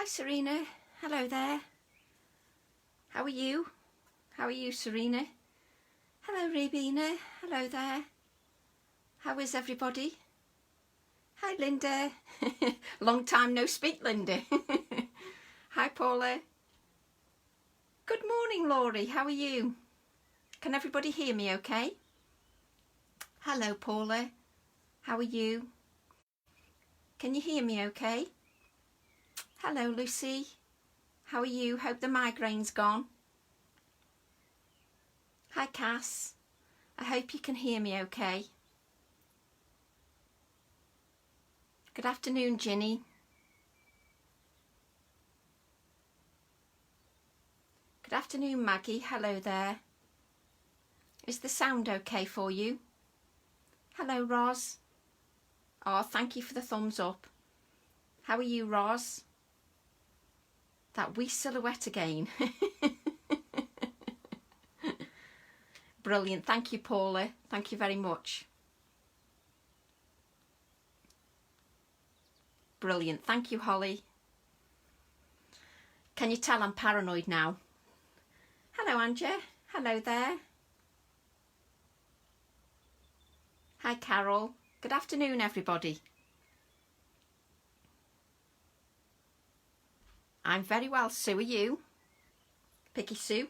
Serena. Hello there. How are you? How are you, Serena? Hello, Rebina. Hello there. How is everybody? Hi, Linda. Long time no speak, Linda. Hi, Paula. Good morning, Laurie. How are you? Can everybody hear me okay? Hello, Paula. How are you? Can you hear me okay? Hello, Lucy. How are you? Hope the migraine's gone. Hi, Cass. I hope you can hear me okay. Good afternoon, Ginny. Good afternoon, Maggie. Hello there. Is the sound okay for you? Hello, Roz. Oh, thank you for the thumbs up. How are you, Roz? That wee silhouette again. Brilliant. Thank you, Paula. Thank you very much. Brilliant. Thank you, Holly. Can you tell I'm paranoid now? Hello, Anja. Hello there. Hi, Carol. Good afternoon, everybody. I'm very well, Sue. Are you? Picky Sue?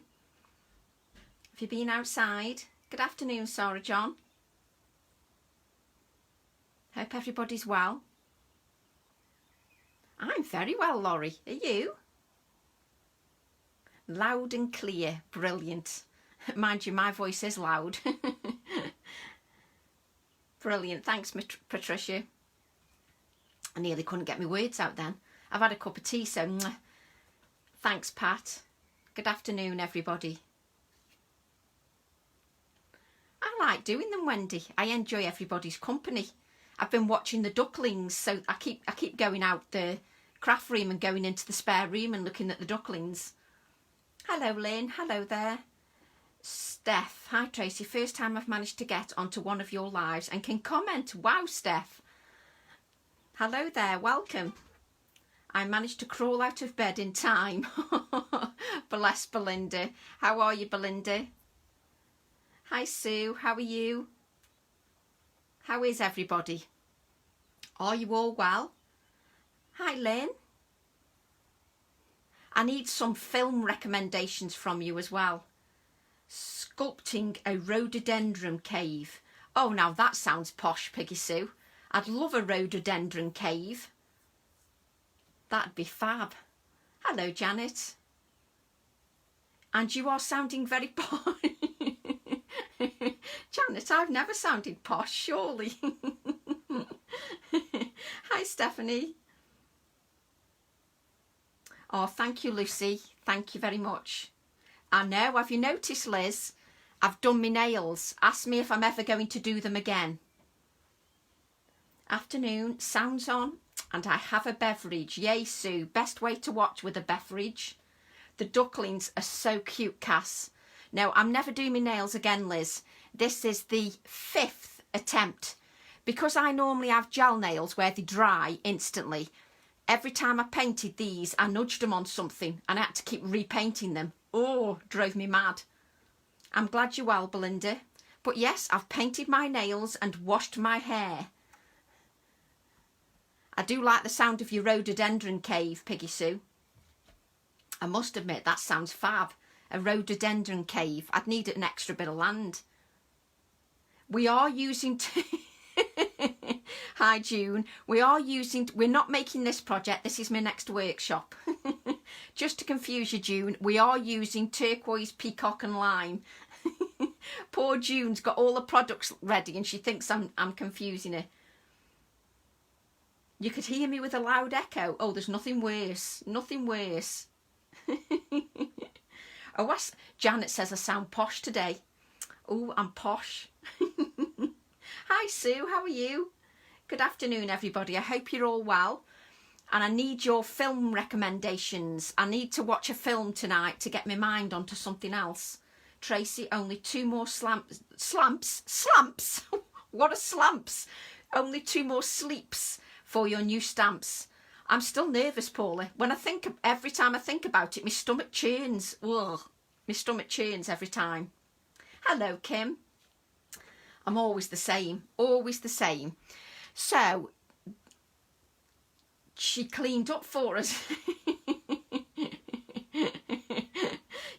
Have you been outside? Good afternoon, Sarah John. Hope everybody's well. I'm very well, Laurie. Are you? Loud and clear. Brilliant. Mind you, my voice is loud. Brilliant. Thanks, Patricia. I nearly couldn't get my words out then. I've had a cup of tea, so thanks, Pat. Good afternoon, everybody. I like doing them, Wendy. I enjoy everybody's company. I've been watching the ducklings, so I keep going out the craft room and going into the spare room and looking at the ducklings. Hello, Lynn. Hello there. Steph. Hi, Tracy. First time I've managed to get onto one of your lives and can comment. Wow, Steph. Hello there. Welcome. I managed to crawl out of bed in time. Bless Belinda. How are you, Belinda? Hi, Sue. How are you? How is everybody? Are you all well? Hi, Lynn. I need some film recommendations from you as well. Sculpting a rhododendron cave. Oh, now that sounds posh, Piggy Sue. I'd love a rhododendron cave. That'd be fab. Hello, Janet. And you are sounding very posh. Janet, I've never sounded posh, surely. Hi, Stephanie. Oh, thank you, Lucy. Thank you very much. I know, have you noticed, Liz? I've done my nails. Ask me if I'm ever going to do them again. Afternoon, sounds on, and I have a beverage. Yay, Sue. Best way to watch with a beverage. The ducklings are so cute, Cass. No, I'm never doing my nails again, Liz. This is the 5th attempt. Because I normally have gel nails where they dry instantly, every time I painted these, I nudged them on something and I had to keep repainting them. Oh, drove me mad. I'm glad you're well, Belinda. But yes, I've painted my nails and washed my hair. I do like the sound of your rhododendron cave, Piggy Sue. I must admit, that sounds fab. A rhododendron cave. I'd need an extra bit of land. We are using... Hi, June. We're not making this project. This is my next workshop. Just to confuse you, June, we are using turquoise, peacock and lime. Poor June's got all the products ready and she thinks I'm confusing her. You could hear me with a loud echo. Oh, there's nothing worse. Nothing worse. Oh, Janet says I sound posh today. Oh, I'm posh. Hi, Sue. How are you? Good afternoon, everybody. I hope you're all well. And I need your film recommendations. I need to watch a film tonight to get my mind onto something else. Tracy, only 2 more slumps. What are slumps? Only 2 more sleeps for your new stamps. I'm still nervous, Paula. Every time I think about it, my stomach churns. Ugh, my stomach churns every time. Hello, Kim. I'm always the same, always the same. So, she cleaned up for us.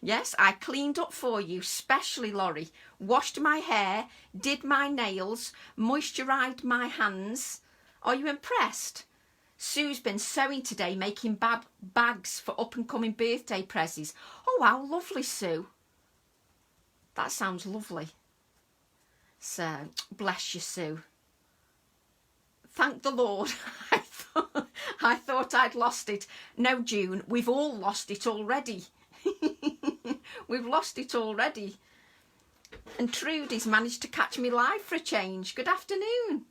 Yes, I cleaned up for you, specially, Laurie. Washed my hair, did my nails, moisturised my hands. Are you impressed? Sue's been sewing today, making bags for up-and-coming birthday presents. Oh, how lovely, Sue. That sounds lovely. So, bless you, Sue. Thank the Lord. I thought I'd lost it. No, June, we've all lost it already. We've lost it already. And Trudy's managed to catch me live for a change. Good afternoon.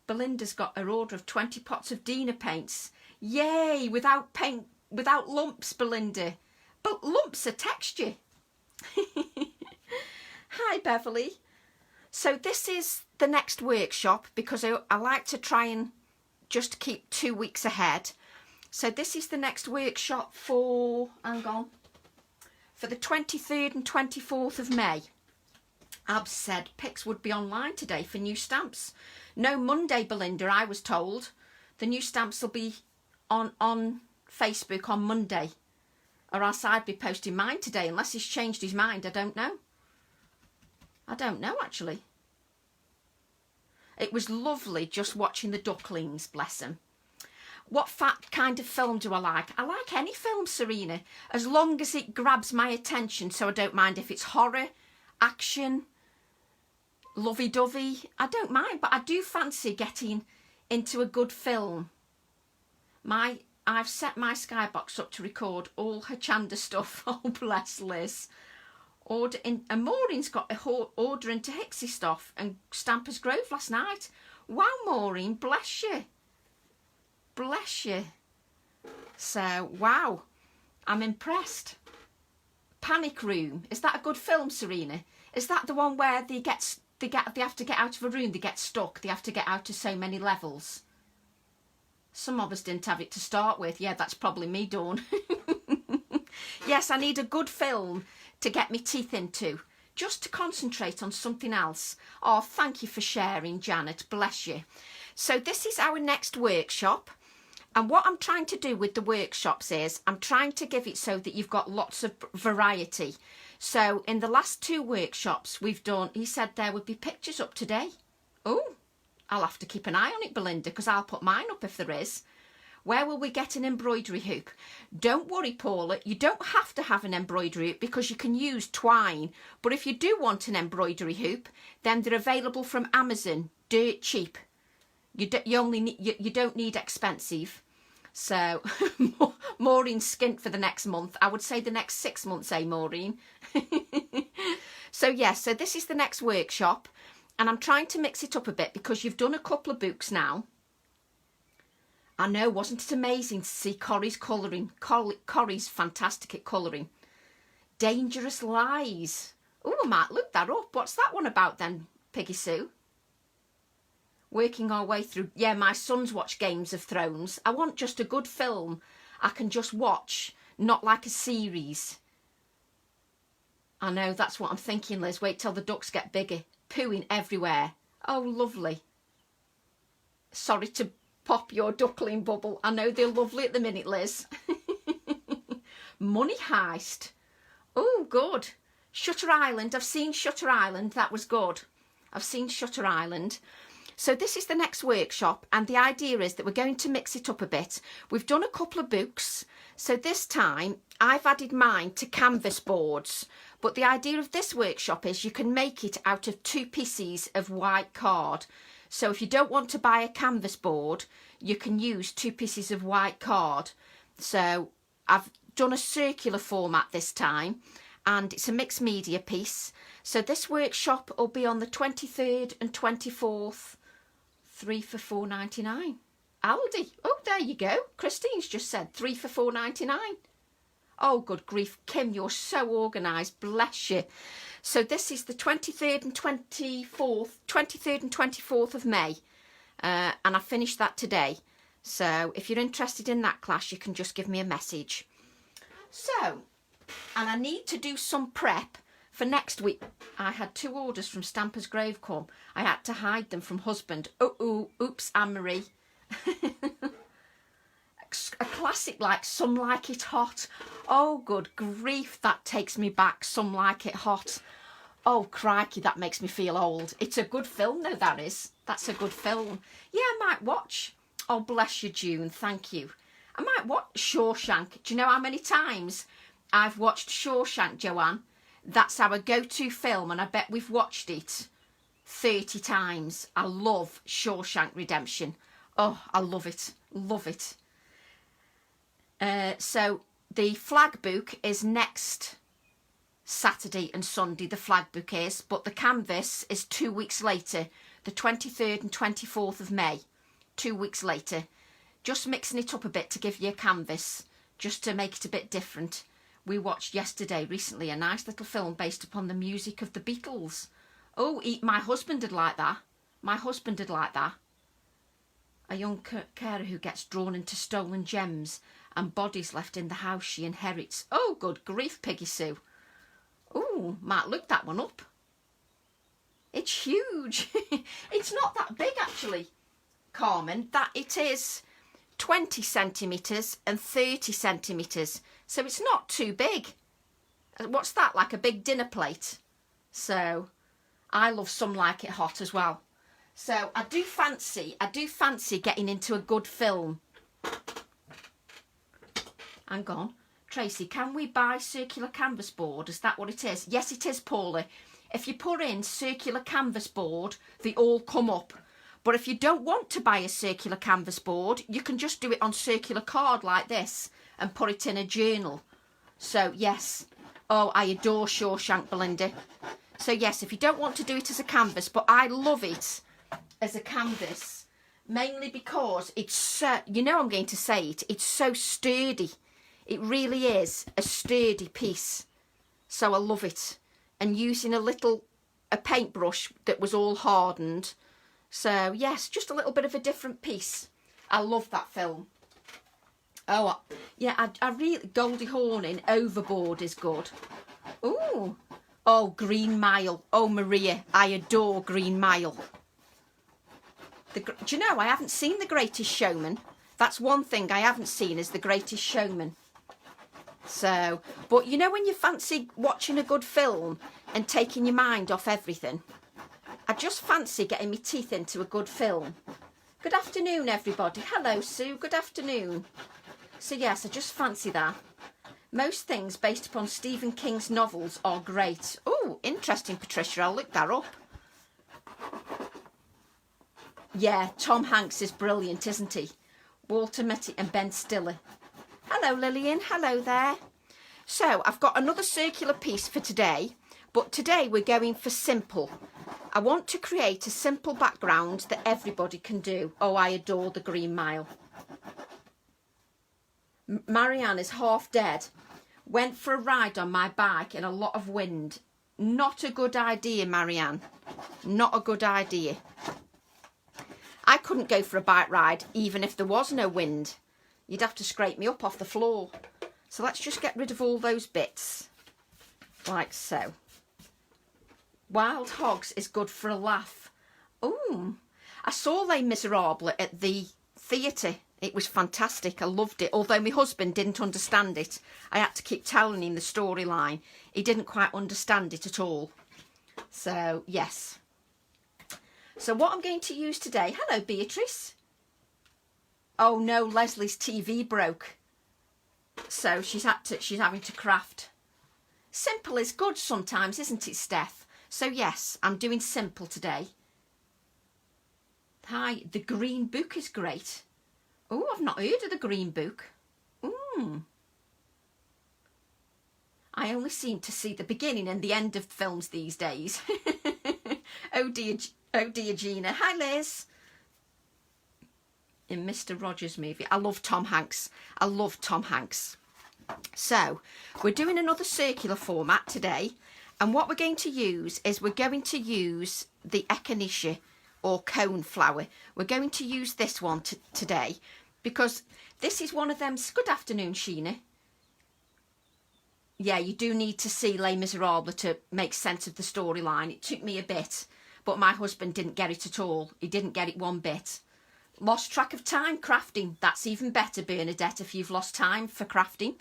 Belinda's got her order of 20 pots of Dina paints. Yay, without lumps, Belinda. But lumps are texture. Hi, Beverly. So this is the next workshop because I like to try and just keep 2 weeks ahead. So this is the next workshop for, hang on, for the 23rd and 24th of May. Ab said pics would be online today for new stamps. No, Monday, Belinda, I was told. The new stamps will be on Facebook on Monday. Or else I'd be posting mine today, unless he's changed his mind. I don't know. I don't know, actually. It was lovely just watching the ducklings, bless them. What kind of film do I like? I like any film, Serena, as long as it grabs my attention, so I don't mind if it's horror, action, lovey-dovey. I don't mind, but I do fancy getting into a good film. I've set my Skybox up to record all her Chanda stuff. Oh, bless Liz. And Maureen's got a order into Hixie stuff and Stampers Grove last night. Wow, Maureen, bless you. Bless you. So, wow, I'm impressed. Panic Room. Is that a good film, Serena? Is that the one where they have to get out of a room, they get stuck, they have to get out to so many levels? Some of us didn't have it to start with. Yeah, that's probably me, Dawn. Yes, I need a good film to get my teeth into, just to concentrate on something else. Oh, thank you for sharing, Janet. Bless you. So this is our next workshop. And what I'm trying to do with the workshops is I'm trying to give it so that you've got lots of variety. So in the last 2 workshops we've done, he said there would be pictures up today. Oh, I'll have to keep an eye on it, Belinda, because I'll put mine up if there is. Where will we get an embroidery hoop? Don't worry, Paula, you don't have to have an embroidery hoop because you can use twine. But if you do want an embroidery hoop, then they're available from Amazon, dirt cheap. You don't need expensive. So, Maureen's skint for the next month. I would say the next 6 months, Maureen? So, yes, so this is the next workshop. And I'm trying to mix it up a bit because you've done a couple of books now. I know, wasn't it amazing to see Corrie's colouring? Corrie's fantastic at colouring. Dangerous Lies. Oh, I might look that up. What's that one about then, Piggy Sue? Working our way through. Yeah, my sons watch Games of Thrones. I want just a good film I can just watch, not like a series. I know, that's what I'm thinking, Liz. Wait till the ducks get bigger. Pooing everywhere. Oh, lovely. Sorry to pop your duckling bubble. I know they're lovely at the minute, Liz. Money Heist. Oh, good. Shutter Island. I've seen Shutter Island. That was good. I've seen Shutter Island. So this is the next workshop, and the idea is that we're going to mix it up a bit. We've done a couple of books. So this time I've added mine to canvas boards. But the idea of this workshop is you can make it out of 2 pieces of white card. So if you don't want to buy a canvas board, you can use 2 pieces of white card. So I've done a circular format this time, and it's a mixed media piece. So this workshop will be on the 23rd and 24th, 3 for $4.99. Aldi. Oh, there you go. Christine's just said 3 for $4.99. Oh, good grief. Kim, you're so organised. Bless you. So this is the 23rd and 24th of May. And I finished that today. So if you're interested in that class, you can just give me a message. So, and I need to do some prep for next week. I had 2 orders from Stamper's Gravecom. I had to hide them from husband. Oops, Anne-Marie. A classic like Some Like It Hot. Oh, good grief, that takes me back. Some Like It Hot. Oh, crikey, that makes me feel old. It's a good film, though, that is. That's a good film. Yeah, I might watch. Oh, bless you, June. Thank you. I might watch Shawshank. Do you know how many times I've watched Shawshank, Joanne? That's our go-to film, and I bet we've watched it 30 times. I love Shawshank Redemption. Oh, I love it. Love it. So the flag book is next Saturday and Sunday, the flag book is, but the canvas is 2 weeks later, the 23rd and 24th of May, 2 weeks later. Just mixing it up a bit to give you a canvas, just to make it a bit different. We watched recently, a nice little film based upon the music of the Beatles. Oh, my husband did like that. My husband did like that. A young carer who gets drawn into stolen gems and bodies left in the house she inherits. Oh, good grief, Piggy Sue. Oh, might look that one up. It's huge. It's not that big, actually, Carmen. That it is 20 centimetres and 30 centimetres. So it's not too big. What's that, like a big dinner plate? So I love Some Like It Hot as well. So I do fancy getting into a good film. Hang on. Tracy, can we buy circular canvas board? Is that what it is? Yes, it is, Paula. If you put in circular canvas board, they all come up. But if you don't want to buy a circular canvas board, you can just do it on circular card like this and put it in a journal. So, yes. Oh, I adore Shawshank, Belinda. So, yes, if you don't want to do it as a canvas, but I love it as a canvas, mainly because it's so, you know I'm going to say it, it's so sturdy. It really is a sturdy piece. So I love it. And using a paintbrush that was all hardened. So, yes, just a little bit of a different piece. I love that film. Oh, yeah, I really... Goldie Hawn in Overboard is good. Ooh. Oh, Green Mile. Oh, Maria, I adore Green Mile. Do you know, I haven't seen The Greatest Showman. That's one thing I haven't seen is The Greatest Showman. So, but you know when you fancy watching a good film and taking your mind off everything? I just fancy getting my teeth into a good film. Good afternoon, everybody. Hello, Sue. Good afternoon. So, yes, I just fancy that. Most things based upon Stephen King's novels are great. Oh, interesting, Patricia. I'll look that up. Yeah, Tom Hanks is brilliant, isn't he? Walter Mitty and Ben Stiller. Hello, Lillian. Hello there. So, I've got another circular piece for today, but today we're going for simple. I want to create a simple background that everybody can do. Oh, I adore the Green Mile. Marianne is half dead. Went for a ride on my bike in a lot of wind. Not a good idea, Marianne. Not a good idea. I couldn't go for a bike ride even if there was no wind. You'd have to scrape me up off the floor. So let's just get rid of all those bits. Like so. Wild Hogs is good for a laugh. Ooh. I saw Les Miserables at the theatre. It was fantastic. I loved it. Although my husband didn't understand it. I had to keep telling him the storyline. He didn't quite understand it at all. So, yes. So what I'm going to use today... Hello, Beatrice. Oh, no, Leslie's TV broke. So she's having to craft. Simple is good sometimes, isn't it, Steph? So, yes, I'm doing simple today. Hi, the Green Book is great. Oh, I've not heard of the Green Book. I only seem to see the beginning and the end of films these days. Oh dear, Gina. Hi, Liz. In Mr. Rogers' movie. I love Tom Hanks. I love Tom Hanks. So, we're doing another circular format today. And what we're going to use is we're going to use the echinacea or cone flower. We're going to use this one today. because this is one of them. Good afternoon, Sheena. Yeah, you do need to see Les Miserables to make sense of the storyline. It took me a bit, but my husband didn't get it at all. He didn't get it one bit. Lost track of time crafting. That's even better, Bernadette, if you've lost time for crafting.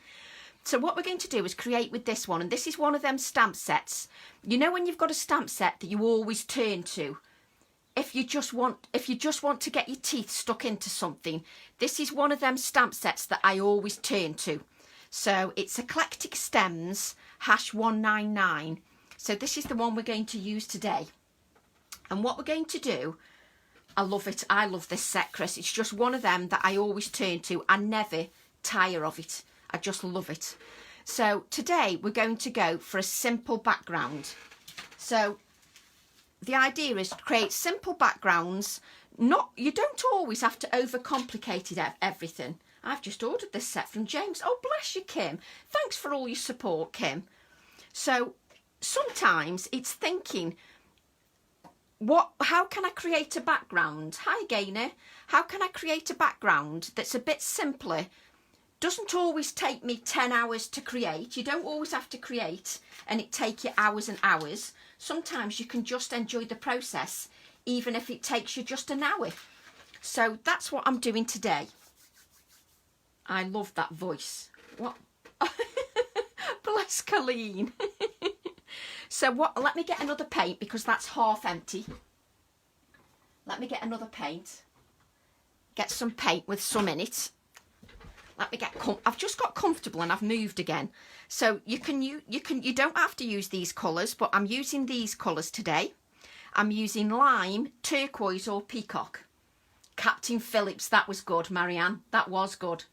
So what we're going to do is create with this one, and this is one of them stamp sets. You know when you've got a stamp set that you always turn to, if you just want to get your teeth stuck into something, this is one of them stamp sets that I always turn to. So it's Eclectic Stems #199. So this is the one we're going to use today. And what we're going to do, I love it. I love this set, Chris. It's just one of them that I always turn to. I never tire of it. I just love it. So today we're going to go for a simple background. So the idea is to create simple backgrounds. You don't always have to overcomplicate it, everything. I've just ordered this set from James. Oh, bless you, Kim. Thanks for all your support, Kim. So sometimes it's thinking, how can I create a background? Hi, Gaynor. How can I create a background that's a bit simpler? Doesn't always take me 10 hours to create. You don't always have to create and it take you hours and hours. Sometimes you can just enjoy the process, even if it takes you just an hour. So that's what I'm doing today. I love that voice. What? Bless Colleen. So let me get another paint because that's half empty. Let me get another paint. Get some paint with some in it. Let me get. I've just got comfortable and I've moved again. So you don't have to use these colours, but I'm using these colours today. I'm using lime, turquoise, or peacock. Captain Phillips, that was good, Marianne. That was good.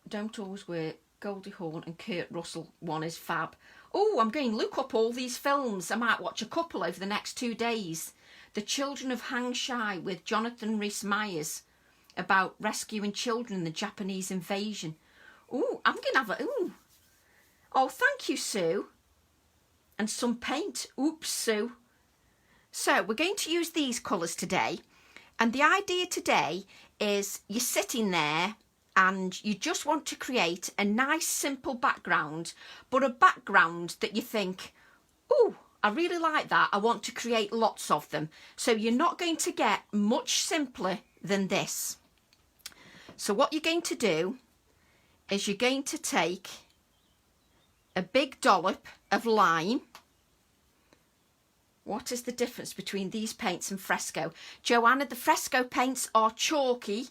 Don't always work. Goldie Hawn and Kurt Russell one is fab. Oh, I'm going to look up all these films. I might watch a couple over the next 2 days. The Children of Hang Shai with Jonathan Rhys-Meyers, about rescuing children in the Japanese invasion. Oh, I'm going to have a... Ooh. Oh, thank you, Sue. And some paint. Oops, Sue. So we're going to use these colours today. And the idea today is you're sitting there and you just want to create a nice simple background, but a background that you think, oh, I really like that. I want to create lots of them. So you're not going to get much simpler than this. So what you're going to do is you're going to take a big dollop of lime. What is the difference between these paints and fresco? Joanna, the fresco paints are chalky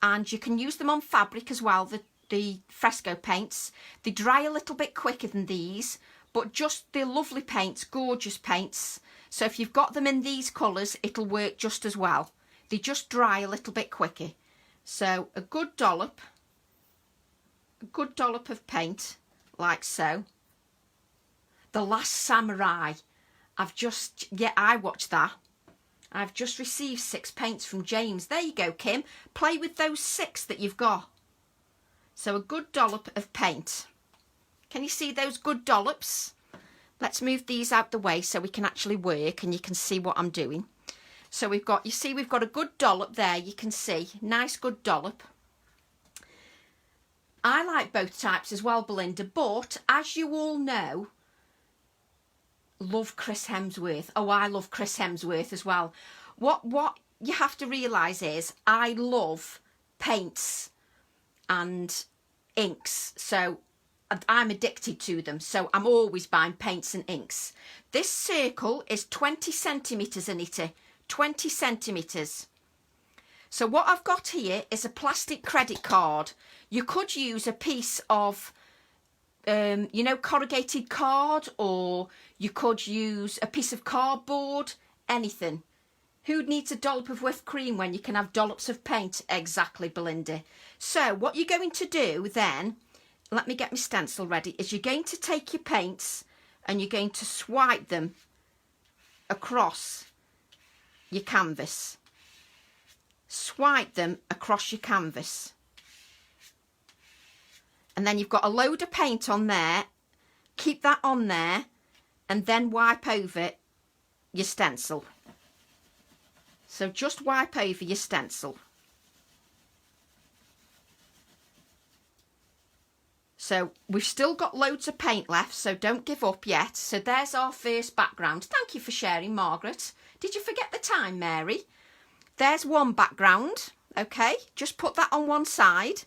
and you can use them on fabric as well, the fresco paints. They dry a little bit quicker than these, but just they're lovely paints, gorgeous paints. So if you've got them in these colours, it'll work just as well. They just dry a little bit quicker. So a good dollop of paint, like so. The Last Samurai. I watched that. I've just received 6 paints from James. There you go, Kim. Play with those 6 that you've got. So a good dollop of paint. Can you see those good dollops? Let's move these out the way so we can actually work and you can see what I'm doing. So we've got a good dollop there, you can see. Nice good dollop. I like both types as well, Belinda, but as you all know, love Chris Hemsworth. Oh, I love Chris Hemsworth as well. What you have to realise is I love paints and inks. So I'm addicted to them. So I'm always buying paints and inks. This circle is 20 centimetres, Anita. 20 centimetres. So what I've got here is a plastic credit card. You could use a piece of corrugated card, or you could use a piece of cardboard, anything. Who needs a dollop of whipped cream when you can have dollops of paint? Exactly, Belinda. So what you're going to do then, let me get my stencil ready, is you're going to take your paints and you're going to swipe them across your canvas. Swipe them across your canvas. And then you've got a load of paint on there. Keep that on there and then wipe over your stencil. So just wipe over your stencil. So we've still got loads of paint left, so don't give up yet. So there's our first background. Thank you for sharing, Margaret. Did you forget the time, Mary? There's one background. Okay, just put that on one side.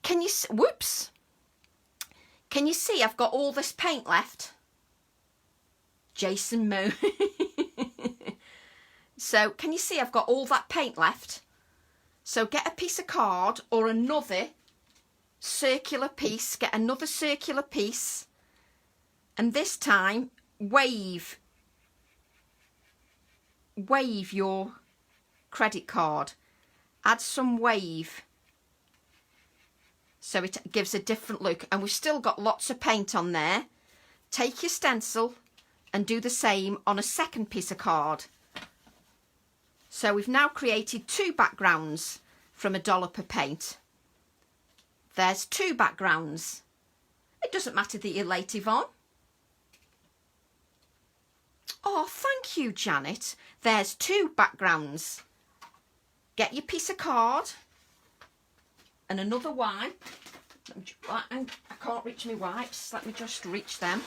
Can you, whoops. Can you see I've got all this paint left? Jason Moe. So can you see I've got all that paint left? So get a piece of card or another circular piece. Get another circular piece. And this time, wave your credit card. Add some wave. So it gives a different look. And we've still got lots of paint on there. Take your stencil and do the same on a second piece of card. So we've now created 2 backgrounds from a dollop of paint. There's 2 backgrounds. It doesn't matter that you're late, Yvonne. Oh, thank you, Janet. There's 2 backgrounds. Get your piece of card and another wipe. I can't reach my wipes. Let me just reach them.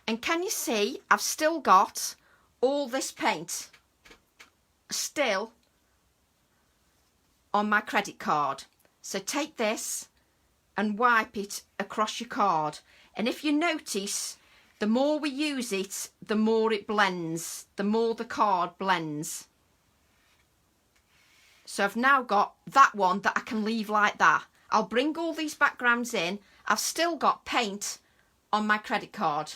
And can you see I've still got all this paint still on my credit card. So take this and wipe it across your card. And if you notice, the more we use it, the more it blends, the more the card blends. So I've now got that one that I can leave like that. I'll bring all these backgrounds in. I've still got paint on my credit card.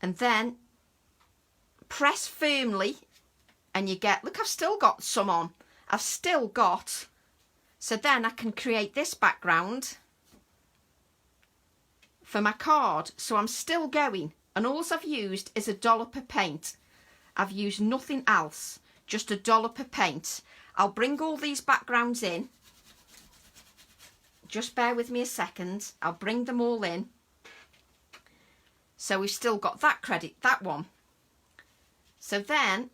And then press firmly and you get, look, I've still got some on. I've still got, so then I can create this background for my card. So I'm still going, and all I've used is a dollop of paint. I've used nothing else, just a dollop of paint. I'll bring all these backgrounds in. Just bear with me a second. I'll bring them all in. So we've still got that that one. So then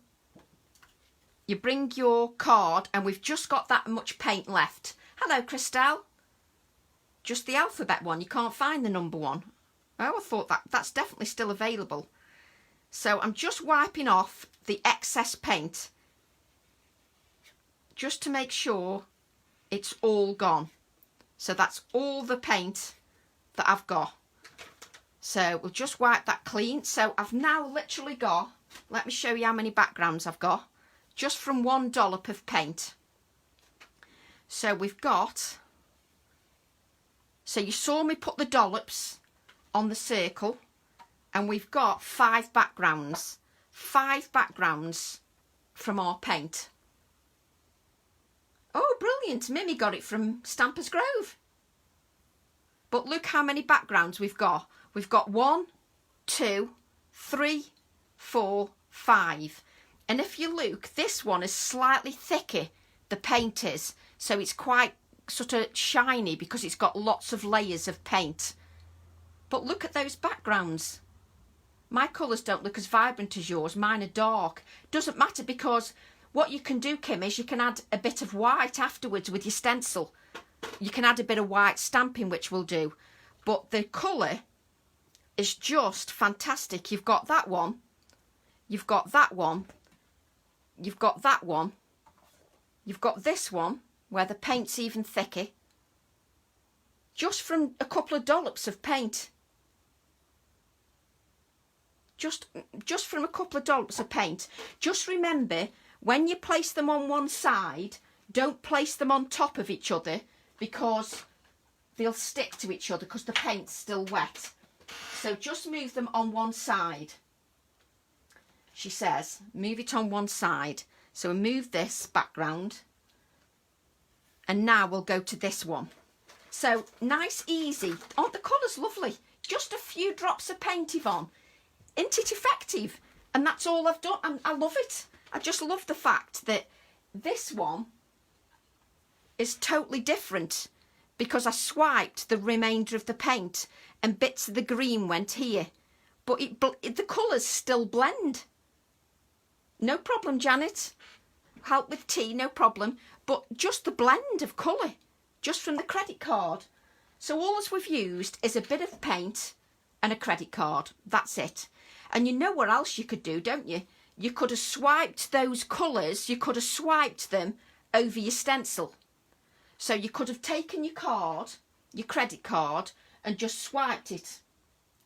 you bring your card, and we've just got that much paint left. Hello, Christelle. Just the alphabet one. You can't find the number one. Oh, I thought that's definitely still available. So I'm just wiping off the excess paint, just to make sure it's all gone. So that's all the paint that I've got. So we'll just wipe that clean. So I've now literally got, let me show you how many backgrounds I've got, just from one dollop of paint. So we've got, so you saw me put the dollops on the circle, and we've got 5 backgrounds. 5 backgrounds from our paint. Oh, brilliant. Mimi got it from Stampers Grove. But look how many backgrounds we've got. We've got 1, 2, 3, 4, 5. And if you look, this one is slightly thicker, the paint is. So it's quite sort of shiny because it's got lots of layers of paint. But look at those backgrounds. My colours don't look as vibrant as yours. Mine are dark. Doesn't matter, because what you can do, Kim, is you can add a bit of white afterwards with your stencil. You can add a bit of white stamping, which will do. But the colour is just fantastic. You've got that one. You've got that one. You've got that one. You've got this one, where the paint's even thicker. Just from a couple of dollops of paint. Just from a couple of dollops of paint. Just remember, when you place them on one side, don't place them on top of each other, because they'll stick to each other because the paint's still wet. So just move them on one side. She says, move it on one side. So we'll move this background. And now we'll go to this one. So nice, easy. Aren't the colours lovely? Just a few drops of paint, Yvonne. Isn't it effective? And that's all I've done. And I love it. I just love the fact that this one is totally different, because I swiped the remainder of the paint and bits of the green went here. But the colours still blend. No problem, Janet. Help with tea, no problem. But just the blend of colour, just from the credit card. So all as we've used is a bit of paint and a credit card. That's it. And you know what else you could do, don't you? You could have swiped those colours, you could have swiped them over your stencil. So you could have taken your card, your credit card, and just swiped it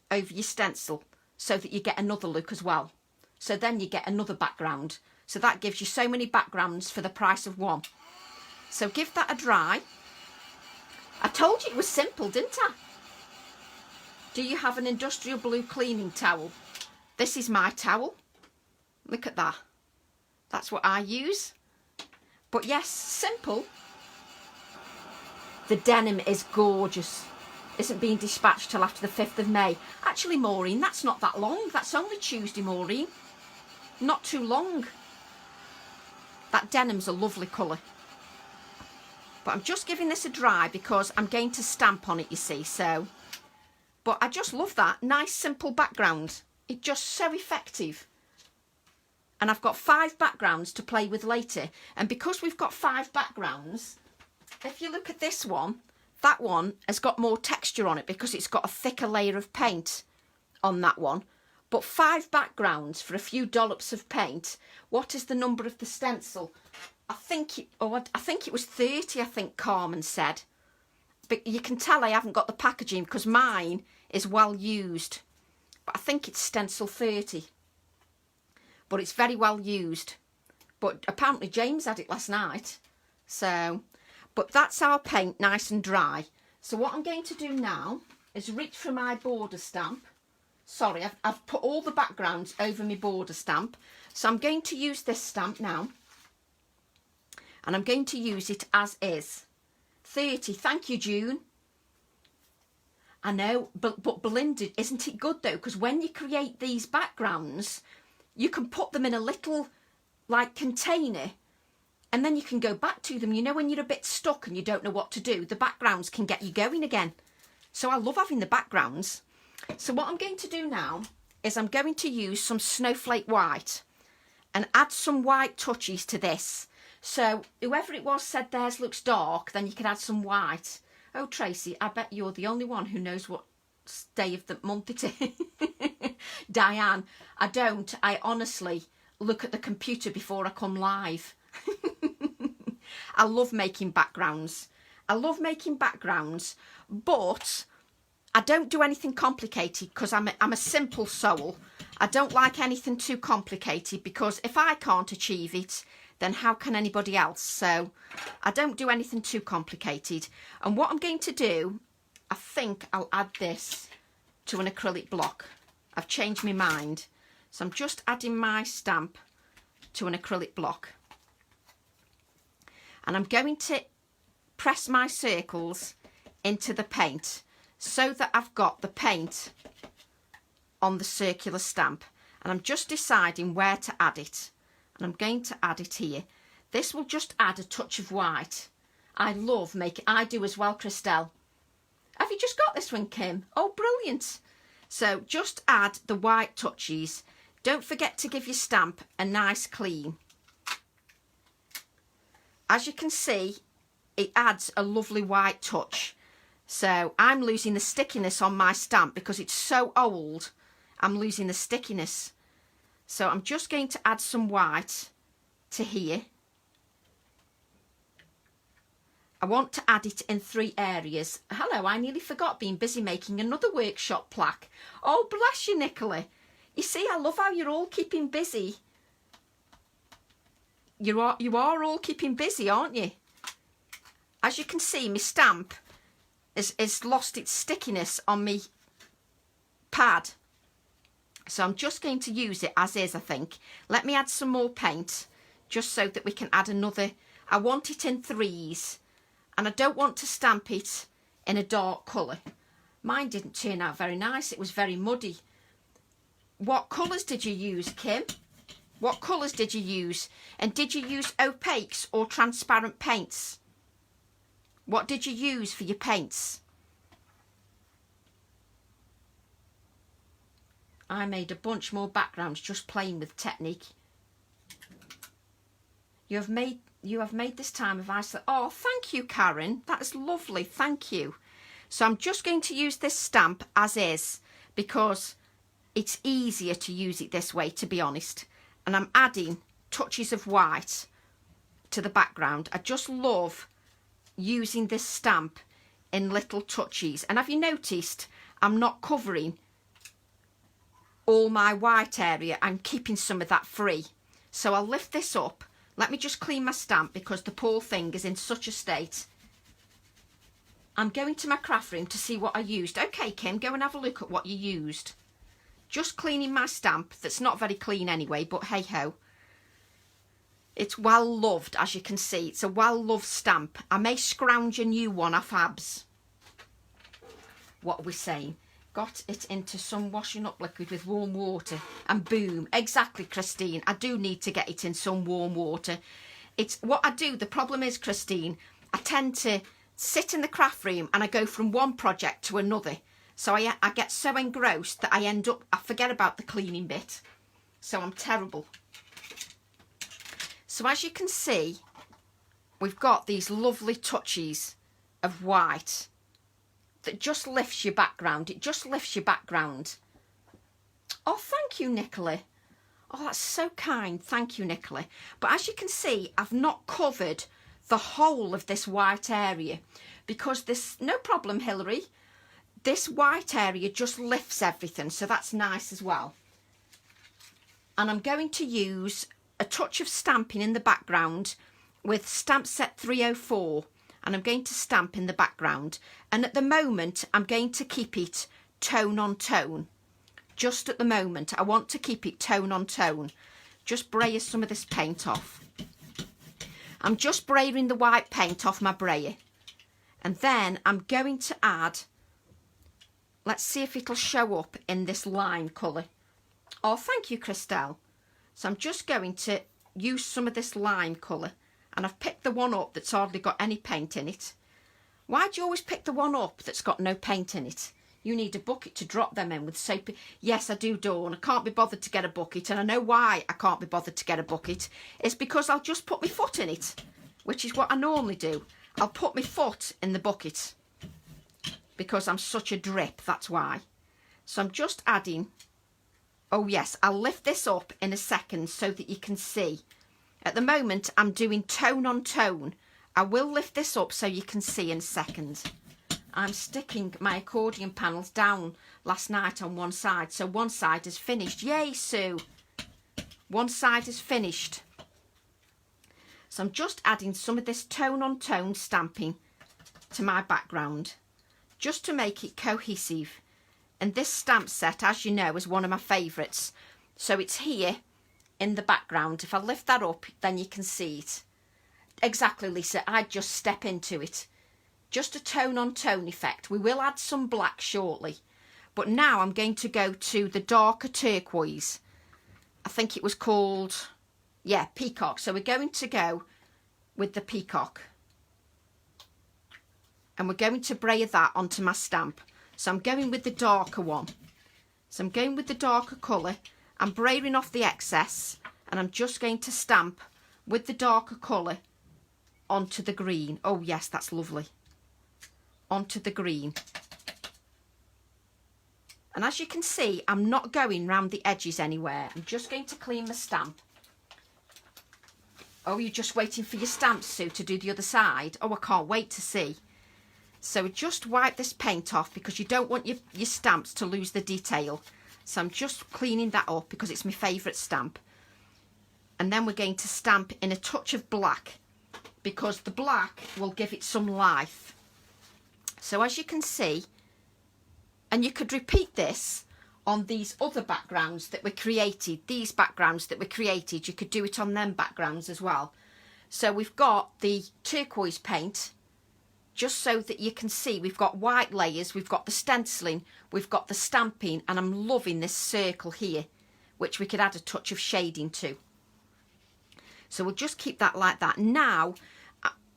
over your stencil so that you get another look as well. So then you get another background. So that gives you so many backgrounds for the price of one. So give that a try. I told you it was simple, didn't I? Do you have an industrial blue cleaning towel? This is my towel. Look at that. That's what I use. But yes, simple. The denim is gorgeous. Isn't being dispatched till after the 5th of May. Actually, Maureen, that's not that long. That's only Tuesday, Maureen. Not too long. That denim's a lovely colour. But I'm just giving this a dry because I'm going to stamp on it, you see, so. But I just love that. Nice, simple background. It's just so effective. And I've got 5 backgrounds to play with later. And because we've got 5 backgrounds, if you look at this one, that one has got more texture on it because it's got a thicker layer of paint on that one. But 5 backgrounds for a few dollops of paint. What is the number of the stencil? I think it was 30, I think Carmen said. But you can tell I haven't got the packaging because mine is well used. But I think it's stencil 30. But it's very well used. But apparently James had it last night. So, but that's our paint, nice and dry. So what I'm going to do now is reach for my border stamp. Sorry, I've put all the backgrounds over my border stamp. So I'm going to use this stamp now. And I'm going to use it as is. 30, thank you, June. I know, but Belinda, isn't it good though? Because when you create these backgrounds, you can put them in a little, like, container. And then you can go back to them. You know, when you're a bit stuck and you don't know what to do, the backgrounds can get you going again. So I love having the backgrounds. So what I'm going to do now is I'm going to use some snowflake white and add some white touches to this. So whoever it was said theirs looks dark, then you can add some white. Oh, Tracy, I bet you're the only one who knows what day of the month it is. Diane, I don't. I honestly look at the computer before I come live. I love making backgrounds. I love making backgrounds, but I don't do anything complicated because I'm a simple soul. I don't like anything too complicated because if I can't achieve it, then how can anybody else? So I don't do anything too complicated. And what I'm going to do, I think I'll add this to an acrylic block. I've changed my mind. So I'm just adding my stamp to an acrylic block. And I'm going to press my circles into the paint so that I've got the paint on the circular stamp. And I'm just deciding where to add it. And I'm going to add it here. This will just add a touch of white. I love making, I do as well, Christelle. Have you just got this one, Kim? Oh, brilliant. So just add the white touches. Don't forget to give your stamp a nice clean. As you can see, it adds a lovely white touch. So I'm losing the stickiness on my stamp because it's so old. I'm losing the stickiness. So I'm just going to add some white to here. I want to add it in 3 areas. Hello, I nearly forgot, being busy making another workshop plaque. Oh, bless you, Nicola. You see, I love how you're all keeping busy. You are all keeping busy, aren't you? As you can see, my stamp has lost its stickiness on me pad. So I'm just going to use it as is, I think. Let me add some more paint, just so that we can add another. I want it in 3s, and I don't want to stamp it in a dark colour. Mine didn't turn out very nice. It was very muddy. What colours did you use, Kim? What colours did you use? And did you use opaques or transparent paints? What did you use for your paints? I made a bunch more backgrounds just playing with technique. You have made this time of isolation. Oh, thank you, Karen. That is lovely. Thank you. So I'm just going to use this stamp as is because it's easier to use it this way, to be honest. And I'm adding touches of white to the background. I just love using this stamp in little touches. And have you noticed I'm not covering all my white area? I'm keeping some of that free. So I'll lift this up. Let me just clean my stamp because the poor thing is in such a state. I'm going to my craft room to see what I used. Okay, Kim, go and have a look at what you used. Just cleaning my stamp. That's not very clean anyway, but hey ho. It's well loved, as you can see. It's a well loved stamp. I may scrounge a new one off Abs. What are we saying? Got it into some washing up liquid with warm water and boom. Exactly, Christine. I do need to get it in some warm water. It's what I do. The problem is, Christine, I tend to sit in the craft room and I go from one project to another. So I get so engrossed that I forget about the cleaning bit. So I'm terrible. So as you can see, we've got these lovely touches of white that just lifts your background. It just lifts your background. Oh, thank you, Nicola. Oh, that's so kind. Thank you, Nicola. But as you can see, I've not covered the whole of this white area because no problem, Hilary. This white area just lifts everything. So that's nice as well. And I'm going to use a touch of stamping in the background with stamp set 304. And I'm going to stamp in the background. And at the moment, I'm going to keep it tone on tone. Just at the moment, I want to keep it tone on tone. Just brayer some of this paint off. I'm just brayering the white paint off my brayer. And then I'm going to add, let's see if it'll show up in this lime colour. Oh, thank you, Christelle. So I'm just going to use some of this lime colour. And I've picked the one up that's hardly got any paint in it. Why do you always pick the one up that's got no paint in it? You need a bucket to drop them in with soap. Yes, I do, Dawn. I can't be bothered to get a bucket. And I know why I can't be bothered to get a bucket. It's because I'll just put my foot in it, which is what I normally do. I'll put my foot in the bucket because I'm such a drip. That's why. So I'm just adding. Oh, yes, I'll lift this up in a second so that you can see. At the moment, I'm doing tone on tone. I will lift this up so you can see in a second. I'm sticking my accordion panels down last night on one side. So one side is finished. Yay, Sue. One side is finished. So I'm just adding some of this tone on tone stamping to my background. Just to make it cohesive. And this stamp set, as you know, is one of my favourites. So it's here in the background. If I lift that up, then you can see it. Exactly, Lisa. I'd just step into it. Just a tone on tone effect. We will add some black shortly. But now I'm going to go to the darker turquoise. I think it was called, yeah, peacock. So we're going to go with the peacock. And we're going to brayer that onto my stamp. So I'm going with the darker one. So I'm going with the darker colour. I'm brayering off the excess and I'm just going to stamp with the darker colour onto the green. Oh yes, that's lovely. Onto the green. And as you can see, I'm not going round the edges anywhere. I'm just going to clean my stamp. Oh, you're just waiting for your stamp, Sue, to do the other side? Oh, I can't wait to see. So just wipe this paint off because you don't want your stamps to lose the detail. So I'm just cleaning that up because it's my favourite stamp. And then we're going to stamp in a touch of black because the black will give it some life. So as you can see, and you could repeat this on these other backgrounds that were created, these backgrounds that were created, you could do it on them backgrounds as well. So we've got the turquoise paint, just so that you can see we've got white layers, we've got the stenciling, we've got the stamping, and I'm loving this circle here, which we could add a touch of shading to. So we'll just keep that like that. Now,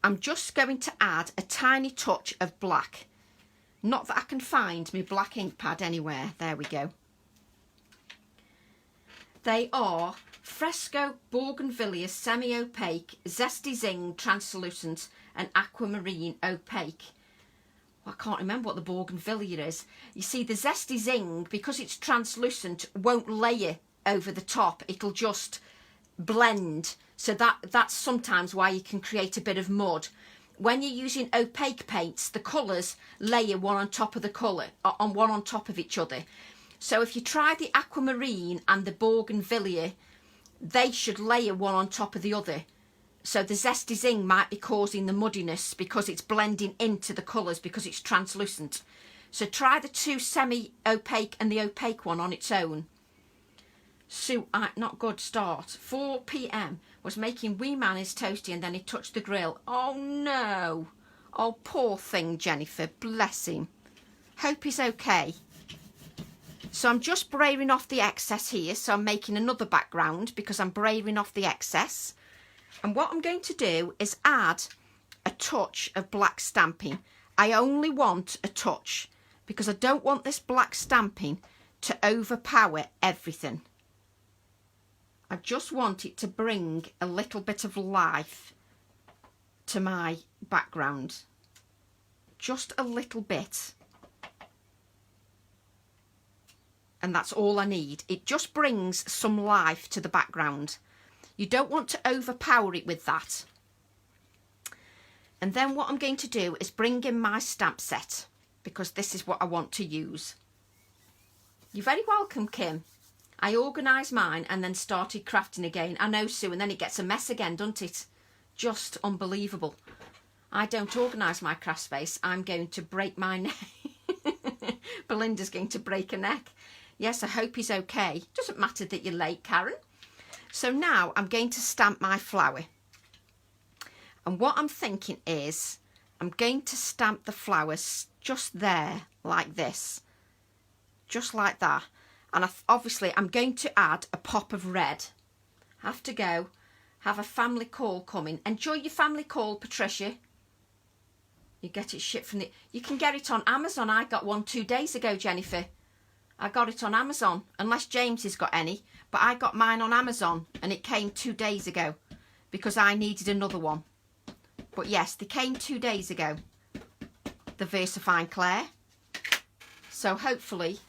I'm just going to add a tiny touch of black. Not that I can find my black ink pad anywhere. There we go. They are Fresco, Bougainvillea, semi-opaque, Zesty Zing, translucent, and Aquamarine, opaque. Well, I can't remember what the Bougainvillea is. You see, the Zesty Zing, because it's translucent, won't layer over the top. It'll just blend. So that's sometimes why you can create a bit of mud. When you're using opaque paints, the colours layer one on top of the colour, one on top of each other. So if you try the Aquamarine and the Bougainvillea, they should layer one on top of the other. So the Zesty Zing might be causing the muddiness because it's blending into the colours because it's translucent. So try the two semi-opaque and the opaque one on its own. Sue, not good start. 4 p.m. was making wee man his toasty and then he touched the grill. Oh no. Oh, poor thing, Jennifer. Bless him. Hope he's okay. So I'm just brairing off the excess here. So I'm making another background because I'm brairing off the excess. And what I'm going to do is add a touch of black stamping. I only want a touch because I don't want this black stamping to overpower everything. I just want it to bring a little bit of life to my background. Just a little bit. And that's all I need. It just brings some life to the background. You don't want to overpower it with that. And then what I'm going to do is bring in my stamp set because this is what I want to use. You're very welcome, Kim. I organised mine and then started crafting again. I know, Sue, and then it gets a mess again, doesn't it? Just unbelievable. I don't organise my craft space. I'm going to break my neck. Belinda's going to break a neck. Yes, I hope he's okay. Doesn't matter that you're late, Karen. So now I'm going to stamp my flower. And what I'm thinking is I'm going to stamp the flowers just there, like this. Just like that. And obviously I'm going to add a pop of red. Have to go. Have a family call coming. Enjoy your family call, Patricia. You get it shipped from the... You can get it on Amazon. I got one 2 days ago, Jennifer. I got it on Amazon. Unless James has got any. But I got mine on Amazon. And it came 2 days ago. Because I needed another one. But yes, they came 2 days ago. The Versafine Claire. So hopefully...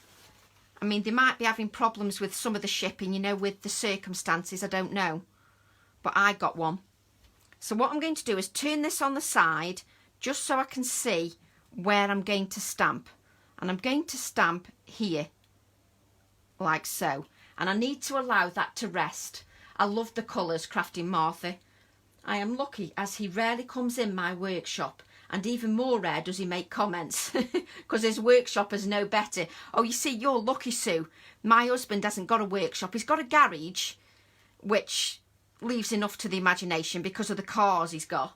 I mean, they might be having problems with some of the shipping, you know, with the circumstances. I don't know. But I got one. So what I'm going to do is turn this on the side just so I can see where I'm going to stamp. And I'm going to stamp here. Like so. And I need to allow that to rest. I love the colours, Crafting Martha. I am lucky as he rarely comes in my workshop. And even more rare does he make comments because his workshop is no better. Oh, you see, you're lucky, Sue. My husband hasn't got a workshop. He's got a garage, which leaves enough to the imagination because of the cars he's got.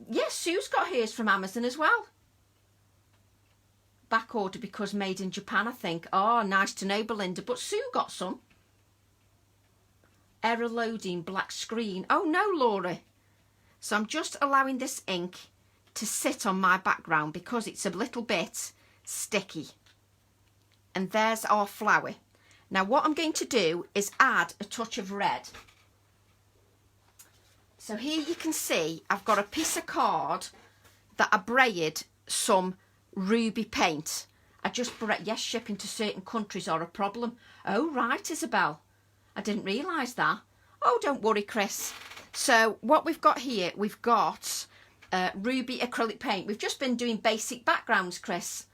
Yes, Sue's got hers from Amazon as well. Back order because made in Japan, I think. Oh, nice to know, Belinda. But Sue got some. Error loading, black screen. Oh, no, Laura. So I'm just allowing this ink to sit on my background because it's a little bit sticky. And there's our flower. Now what I'm going to do is add a touch of red. So here you can see I've got a piece of card that I braided some ruby paint. I just braid, yes, shipping to certain countries are a problem. Oh right, Isabel. I didn't realise that. Oh, don't worry, Chris. So what we've got here, we've got ruby acrylic paint. We've just been doing basic backgrounds, Chris.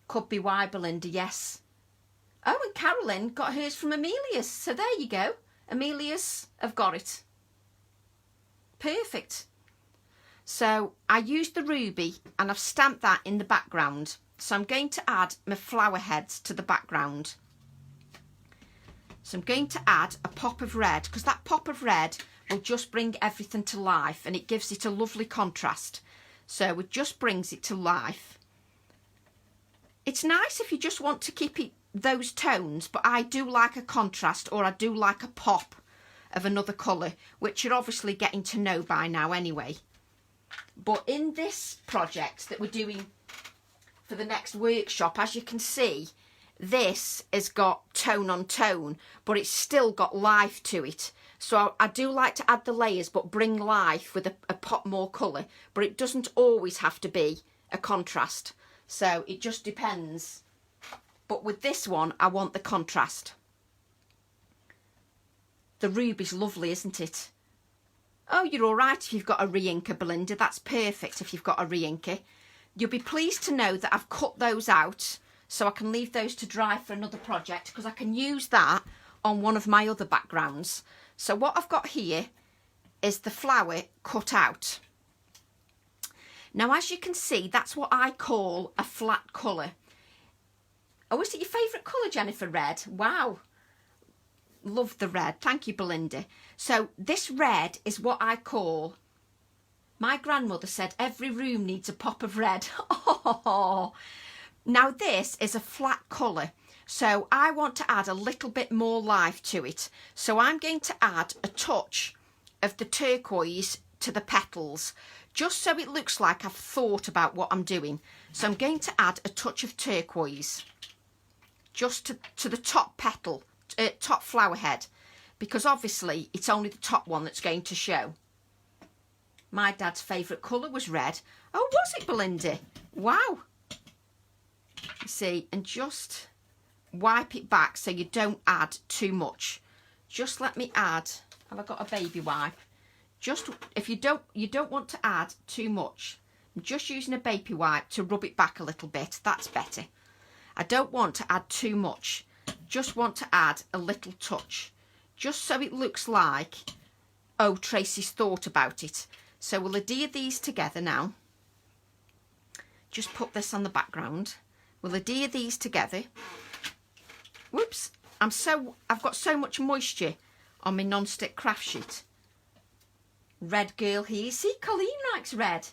Could be why, Belinda, yes. Oh, and Carolyn got hers from Amelia's. So there you go. Amelia's have got it. Perfect. So I used the ruby and I've stamped that in the background. So I'm going to add my flower heads to the background. So I'm going to add a pop of red because that pop of red will just bring everything to life and it gives it a lovely contrast. So it just brings it to life. It's nice if you just want to keep it those tones, but I do like a contrast or I do like a pop of another colour, which you're obviously getting to know by now anyway. But in this project that we're doing for the next workshop, as you can see, this has got tone on tone, but it's still got life to it. So I do like to add the layers, but bring life with a pop more colour. But it doesn't always have to be a contrast. So it just depends. But with this one, I want the contrast. The ruby's lovely, isn't it? Oh, you're all right if you've got a re-inker, Belinda. That's perfect if you've got a re-inker. You'll be pleased to know that I've cut those out so I can leave those to dry for another project, because I can use that on one of my other backgrounds. So what I've got here is the flower cut out. Now, as you can see, that's what I call a flat colour. Oh, is it your favourite colour, Jennifer? Red? Wow. Love the red. Thank you, Belinda. So this red is what I call, my grandmother said every room needs a pop of red. Oh. Now this is a flat colour, so I want to add a little bit more life to it. So I'm going to add a touch of the turquoise to the petals, just so it looks like I've thought about what I'm doing. So I'm going to add a touch of turquoise just to the top petal, top flower head, because obviously it's only the top one that's going to show. My dad's favourite colour was red. Oh, was it, Belinda? Wow. You see, and just wipe it back so you don't add too much. Just let me add, have I got a baby wipe? Just, if you don't want to add too much, I'm just using a baby wipe to rub it back a little bit. That's better. I don't want to add too much. Just want to add a little touch, just so it looks like, oh, Tracy's thought about it. So we'll adhere these together now. Just put this on the background. We'll adhere these together. Whoops, I've got so much moisture on my non-stick craft sheet. Red girl here. See, Colleen likes red.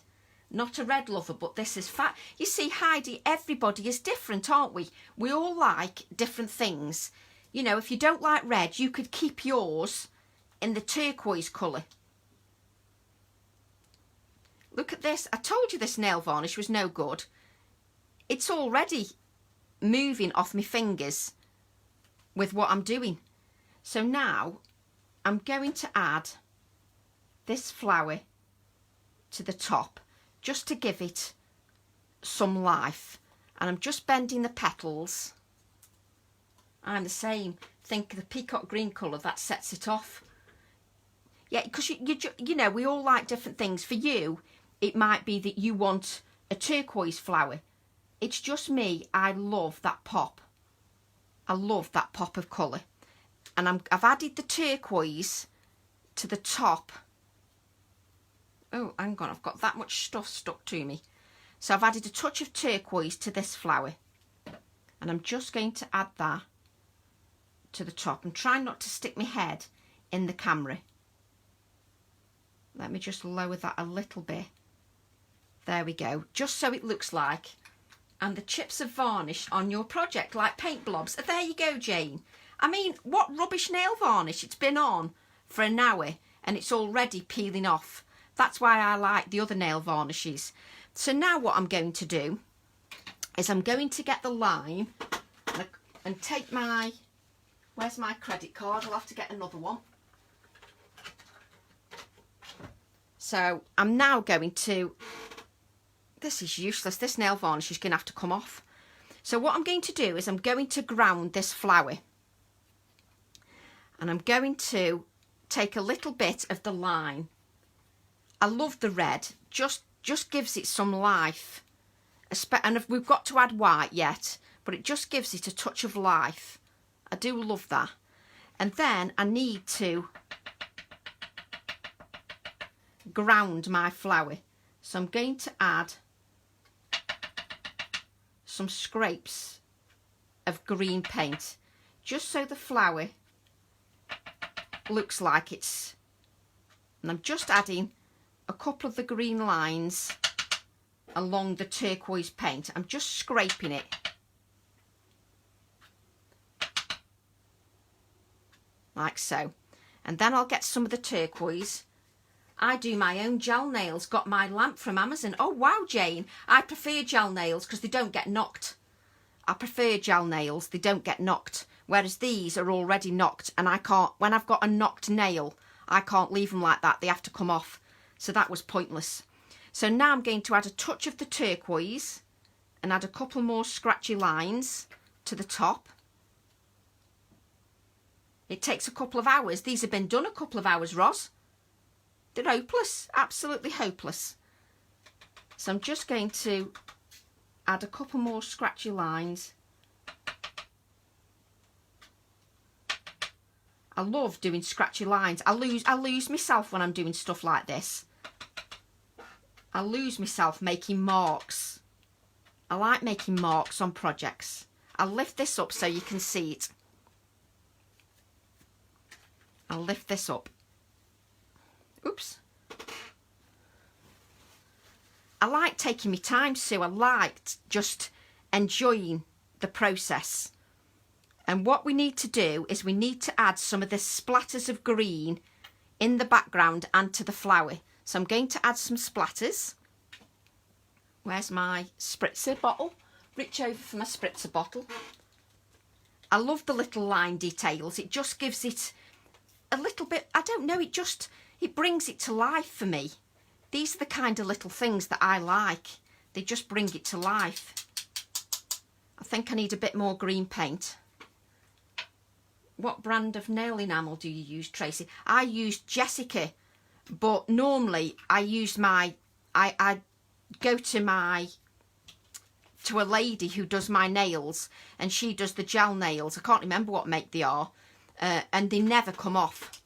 Not a red lover, but this is fat. You see, Heidi, everybody is different, aren't we? We all like different things. You know, if you don't like red, you could keep yours in the turquoise colour. Look at this. I told you this nail varnish was no good. It's already moving off my fingers with what I'm doing. So now I'm going to add this flower to the top, just to give it some life. And I'm just bending the petals. I'm the same. Think the peacock green colour, that sets it off. Yeah, because you know, we all like different things. For you, it might be that you want a turquoise flower. It's just me. I love that pop. I love that pop of colour. And I've added the turquoise to the top. Oh, hang on, I've got that much stuff stuck to me. So I've added a touch of turquoise to this flower. And I'm just going to add that to the top. I'm trying not to stick my head in the camera. Let me just lower that a little bit. There we go. Just so it looks like. And the chips of varnish on your project, like paint blobs. There you go, Jane. I mean, what rubbish nail varnish. It's been on for an hour and it's already peeling off. That's why I like the other nail varnishes. So now what I'm going to do is I'm going to get the line and take my, where's my credit card? I'll have to get another one. So I'm now going to, this is useless. This nail varnish is going to have to come off. So what I'm going to do is I'm going to ground this flower. And I'm going to take a little bit of the line. I love the red, just gives it some life. And we've got to add white yet, but it just gives it a touch of life. I do love that. And then I need to ground my flower. So I'm going to add some scrapes of green paint, just so the flower looks like it's, and I'm just adding a couple of the green lines along the turquoise paint. I'm just scraping it. Like so. And then I'll get some of the turquoise. I do my own gel nails. Got my lamp from Amazon. Oh, wow, Jane. I prefer gel nails because they don't get knocked. I prefer gel nails. They don't get knocked. Whereas these are already knocked, and I can't, when I've got a knocked nail, I can't leave them like that. They have to come off. So that was pointless. So now I'm going to add a touch of the turquoise and add a couple more scratchy lines to the top. It takes a couple of hours. These have been done a couple of hours, Roz. They're hopeless, absolutely hopeless. So I'm just going to add a couple more scratchy lines. I love doing scratchy lines. I lose myself when I'm doing stuff like this. I lose myself making marks. I like making marks on projects. I'll lift this up so you can see it. I'll lift this up. Oops. I like taking my time, Sue. I liked just enjoying the process. And what we need to do is we need to add some of the splatters of green in the background and to the flower. So I'm going to add some splatters. Where's my spritzer bottle? Reach over for my spritzer bottle. I love the little line details. It just gives it a little bit, I don't know, it brings it to life for me. These are the kind of little things that I like. They just bring it to life. I think I need a bit more green paint. What brand of nail enamel do you use, Tracy? I use Jessica, but normally I use I go to a lady who does my nails, and she does the gel nails. I can't remember what make they are, and they never come off.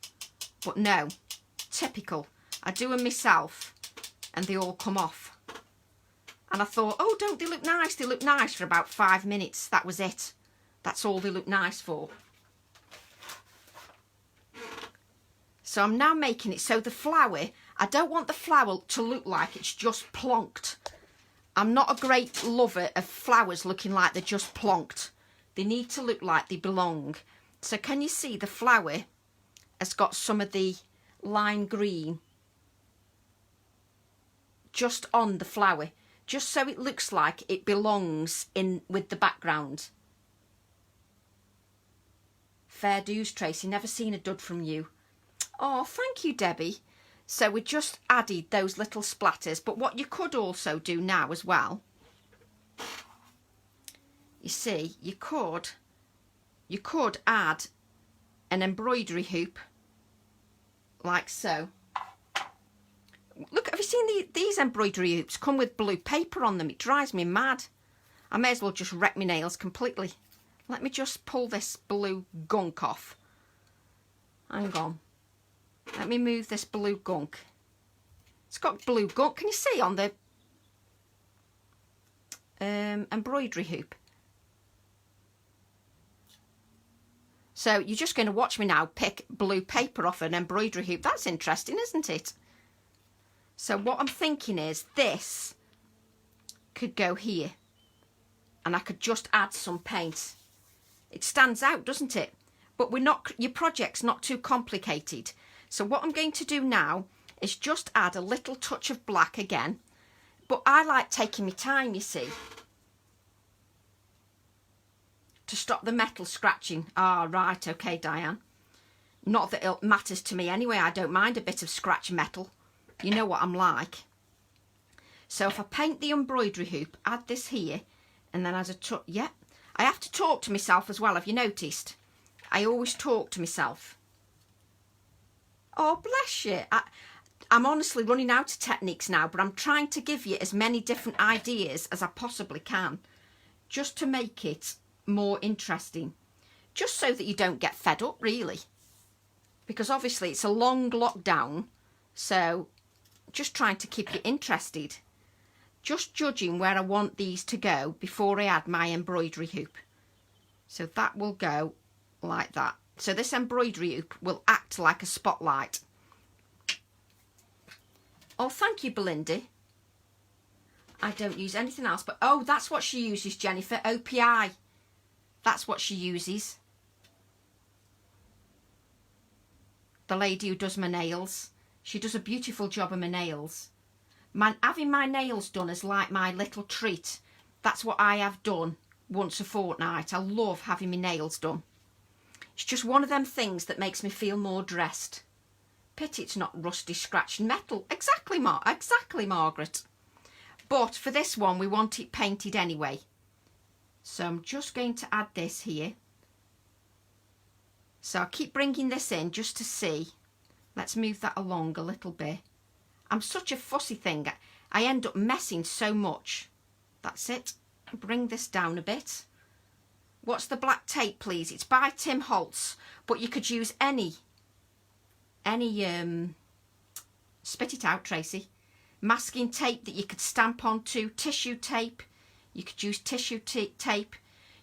But no, typical. I do them myself, and they all come off. And I thought, oh, don't they look nice? They look nice for about 5 minutes. That was it. That's all they look nice for. So I'm now making it so the flower, I don't want the flower to look like it's just plonked. I'm not a great lover of flowers looking like they're just plonked. They need to look like they belong. So can you see the flower has got some of the lime green just on the flower, just so it looks like it belongs in with the background. Fair dues, Tracy. Never seen a dud from you. Oh, thank you, Debbie. So we just added those little splatters. But what you could also do now as well, you see, you could add an embroidery hoop like so. Look, have you seen these embroidery hoops come with blue paper on them? It drives me mad. I may as well just wreck my nails completely. Let me just pull this blue gunk off. Hang on. Let me move this blue gunk. It's got blue gunk. Can you see on the embroidery hoop? So you're just going to watch me now pick blue paper off an embroidery hoop. That's interesting, isn't it? So what I'm thinking is this could go here. And I could just add some paint. It stands out, doesn't it? But your project's not too complicated. So what I'm going to do now is just add a little touch of black again. But I like taking my time, you see, to stop the metal scratching. Ah, right, okay, Diane. Not that it matters to me anyway. I don't mind a bit of scratch metal. You know what I'm like. So if I paint the embroidery hoop, add this here, and then as a touch, yeah. I have to talk to myself as well, have you noticed? I always talk to myself. Oh, bless you. I'm honestly running out of techniques now, but I'm trying to give you as many different ideas as I possibly can, just to make it more interesting, just so that you don't get fed up, really. Because obviously it's a long lockdown, so just trying to keep you interested. Just judging where I want these to go before I add my embroidery hoop. So that will go like that. So this embroidery hoop will act like a spotlight. Oh, thank you, Belinda. I don't use anything else, but oh, that's what she uses, Jennifer. OPI. That's what she uses. The lady who does my nails. She does a beautiful job of my nails. Having my nails done is like my little treat. That's what I have done once a fortnight. I love having my nails done. It's just one of them things that makes me feel more dressed. Pity it's not rusty, scratched metal. Exactly, Margaret. But for this one, we want it painted anyway. So I'm just going to add this here. So I'll keep bringing this in just to see. Let's move that along a little bit. I'm such a fussy thing. I end up messing so much. That's it. Bring this down a bit. What's the black tape, please? It's by Tim Holtz, but you could use any spit it out, Tracy. Masking tape that you could stamp onto, tissue tape. You could use tissue tape.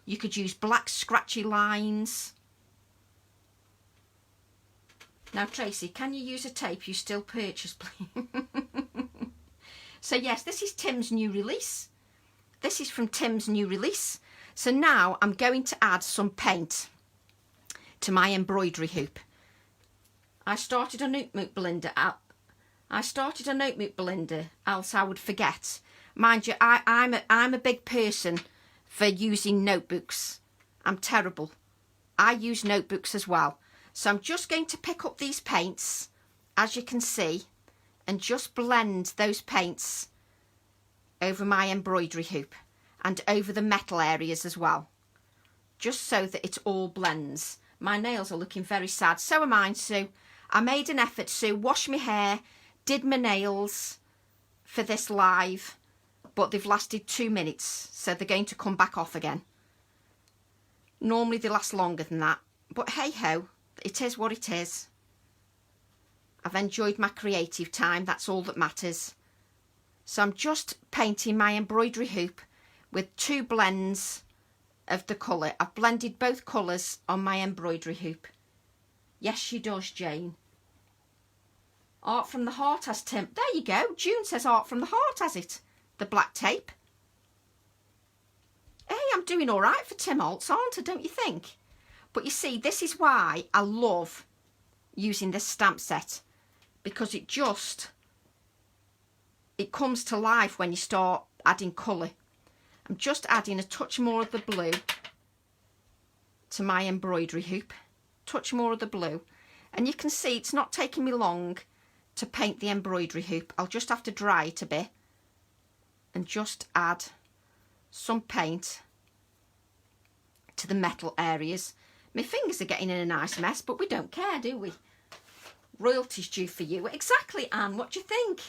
You could use black scratchy lines. Now, Tracy, can you use a tape you still purchase, please? So, yes, this is Tim's new release. This is from Tim's new release. So now I'm going to add some paint to my embroidery hoop. I started a notebook blender out. Else I would forget. Mind you, I'm a big person for using notebooks. I'm terrible. I use notebooks as well. So I'm just going to pick up these paints, as you can see, and just blend those paints over my embroidery hoop and over the metal areas as well, just so that it all blends. My nails are looking very sad. So are mine, Sue. I made an effort, Sue. Washed my hair, did my nails for this live, but they've lasted 2 minutes, so they're going to come back off again. Normally they last longer than that, but hey ho, it is what it is. I've enjoyed my creative time, that's all that matters. So I'm just painting my embroidery hoop with 2 blends of the colour. I've blended both colours on my embroidery hoop. Yes, she does, Jane. Art from the heart, has Tim. There you go. June says art from the heart, has it? The black tape. Hey, I'm doing all right for Tim Holtz, aren't I, don't you think? But you see, this is why I love using this stamp set, because it comes to life when you start adding colour. I'm just adding a touch more of the blue to my embroidery hoop. Touch more of the blue. And you can see it's not taking me long to paint the embroidery hoop. I'll just have to dry it a bit and just add some paint to the metal areas. My fingers are getting in a nice mess, but we don't care, do we? Royalties due for you. Exactly, Anne. What do you think?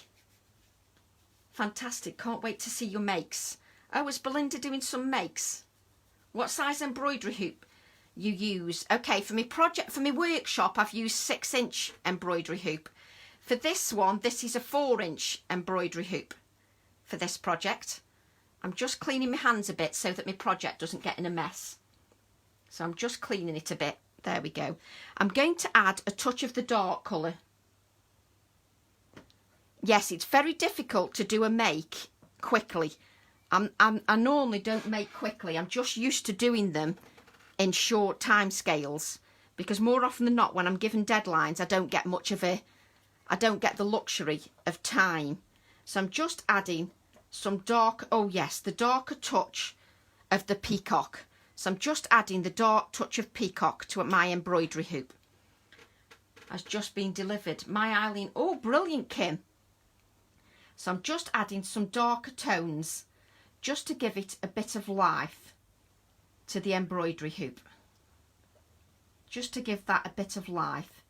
Fantastic. Can't wait to see your makes. Oh, is Belinda doing some makes? What size embroidery hoop you use? Okay, for my project, for my workshop, I've used 6-inch embroidery hoop. For this one, this is a 4-inch embroidery hoop for this project. I'm just cleaning my hands a bit so that my project doesn't get in a mess. So I'm just cleaning it a bit. There we go. I'm going to add a touch of the dark colour. Yes, it's very difficult to do a make quickly. I normally don't make quickly. I'm just used to doing them in short time scales, because more often than not, when I'm given deadlines, I don't get the luxury of time. So I'm just adding some dark, oh yes, the darker touch of the peacock. So I'm just adding the dark touch of peacock to my embroidery hoop. Has just been delivered. My Eileen, oh brilliant, Kim. So I'm just adding some darker tones just to give it a bit of life to the embroidery hoop. Just to give that a bit of life.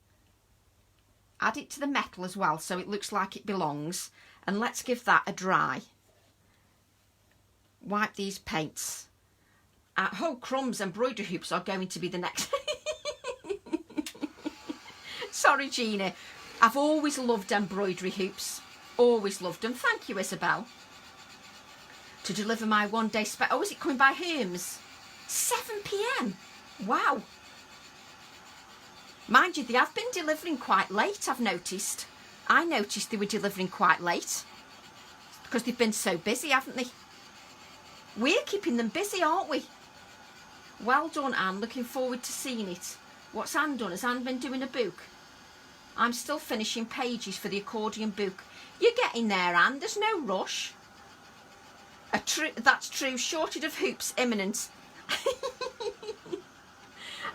Add it to the metal as well so it looks like it belongs. And let's give that a dry. Wipe these paints. Oh, crumbs, embroidery hoops are going to be the next. Sorry, Gina. I've always loved embroidery hoops. Always loved them. Thank you, Isabel. To deliver my one-day oh, is it coming by Hermes? 7 p.m. Wow. Mind you, they have been delivering quite late, I've noticed. I noticed they were delivering quite late because they've been so busy, haven't they? We're keeping them busy, aren't we? Well done, Anne. Looking forward to seeing it. What's Anne done? Has Anne been doing a book? I'm still finishing pages for the accordion book. You're getting there, Anne. There's no rush. That's true. Shortage of hoops imminent.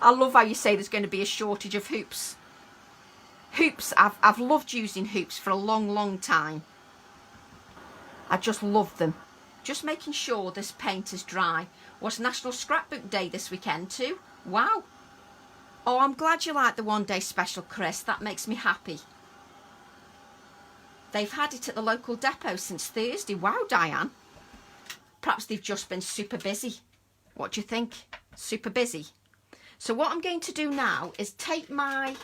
I love how you say there's going to be a shortage of hoops. Hoops, I've loved using hoops for a long, long time. I just love them. Just making sure this paint is dry. Was National Scrapbook Day this weekend too? Wow. Oh, I'm glad you like the one day special, Chris. That makes me happy. They've had it at the local depot since Thursday. Wow, Diane. Perhaps they've just been super busy. What do you think? Super busy. So what I'm going to do now is take my...